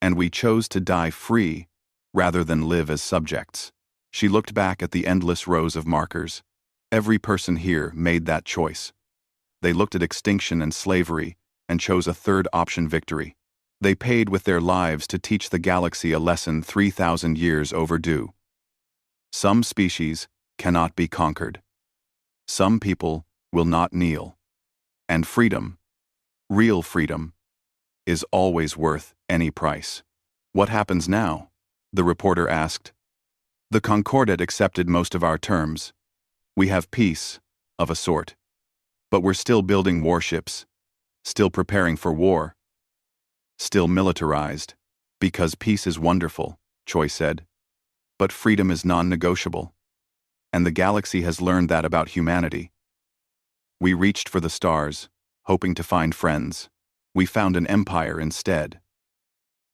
And we chose to die free rather than live as subjects. She looked back at the endless rows of markers. Every person here made that choice. They looked at extinction and slavery and chose a third option: victory. They paid with their lives to teach the galaxy a lesson 3,000 years overdue. Some species cannot be conquered. Some people will not kneel. And freedom, real freedom, is always worth any price. What happens now? The reporter asked. The Concordat accepted most of our terms. We have peace, of a sort. But we're still building warships, still preparing for war, still militarized. Because peace is wonderful, Choi said. But freedom is non-negotiable. And the galaxy has learned that about humanity. We reached for the stars, hoping to find friends. We found an empire instead.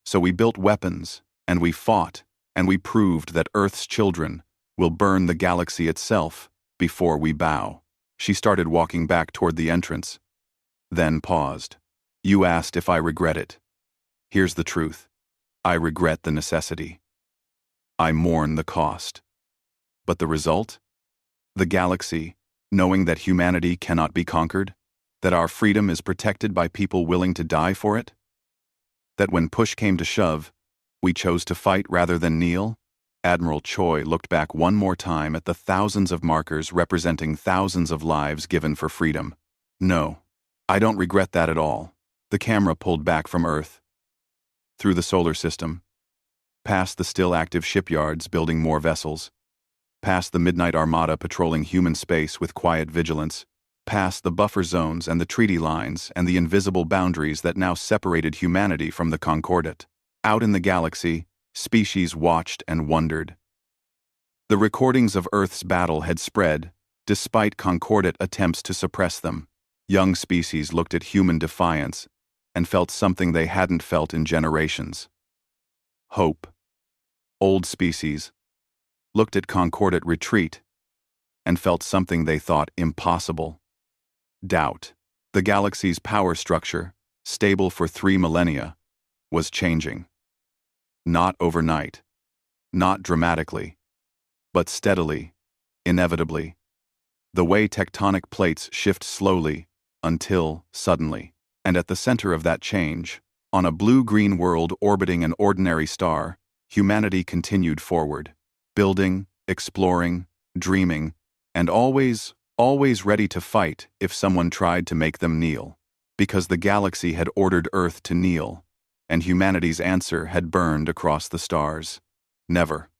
So we built weapons, and we fought, and we proved that Earth's children will burn the galaxy itself before we bow. She started walking back toward the entrance, then paused. You asked if I regret it. Here's the truth. I regret the necessity. I mourn the cost. But the result? The galaxy, knowing that humanity cannot be conquered, that our freedom is protected by people willing to die for it, that when push came to shove, we chose to fight rather than kneel. Admiral Choi looked back one more time at the thousands of markers representing thousands of lives given for freedom. No, I don't regret that at all. The camera pulled back from Earth, through the solar system, past the still active shipyards building more vessels, past the midnight Armada patrolling human space with quiet vigilance, past the buffer zones and the treaty lines and the invisible boundaries that now separated humanity from the Concordat. Out in the galaxy, species watched and wondered. The recordings of Earth's battle had spread, despite Concordat attempts to suppress them. Young species looked at human defiance and felt something they hadn't felt in generations. Hope. Old species looked at Concordat retreat and felt something they thought impossible. Doubt. The galaxy's power structure, stable for 3 millennia, was changing. Not overnight, not dramatically, but steadily, inevitably. The way tectonic plates shift slowly until, suddenly, and at the center of that change, on a blue-green world orbiting an ordinary star, humanity continued forward, building, exploring, dreaming, and always ready to fight if someone tried to make them kneel. Because the galaxy had ordered Earth to kneel, and humanity's answer had burned across the stars. Never.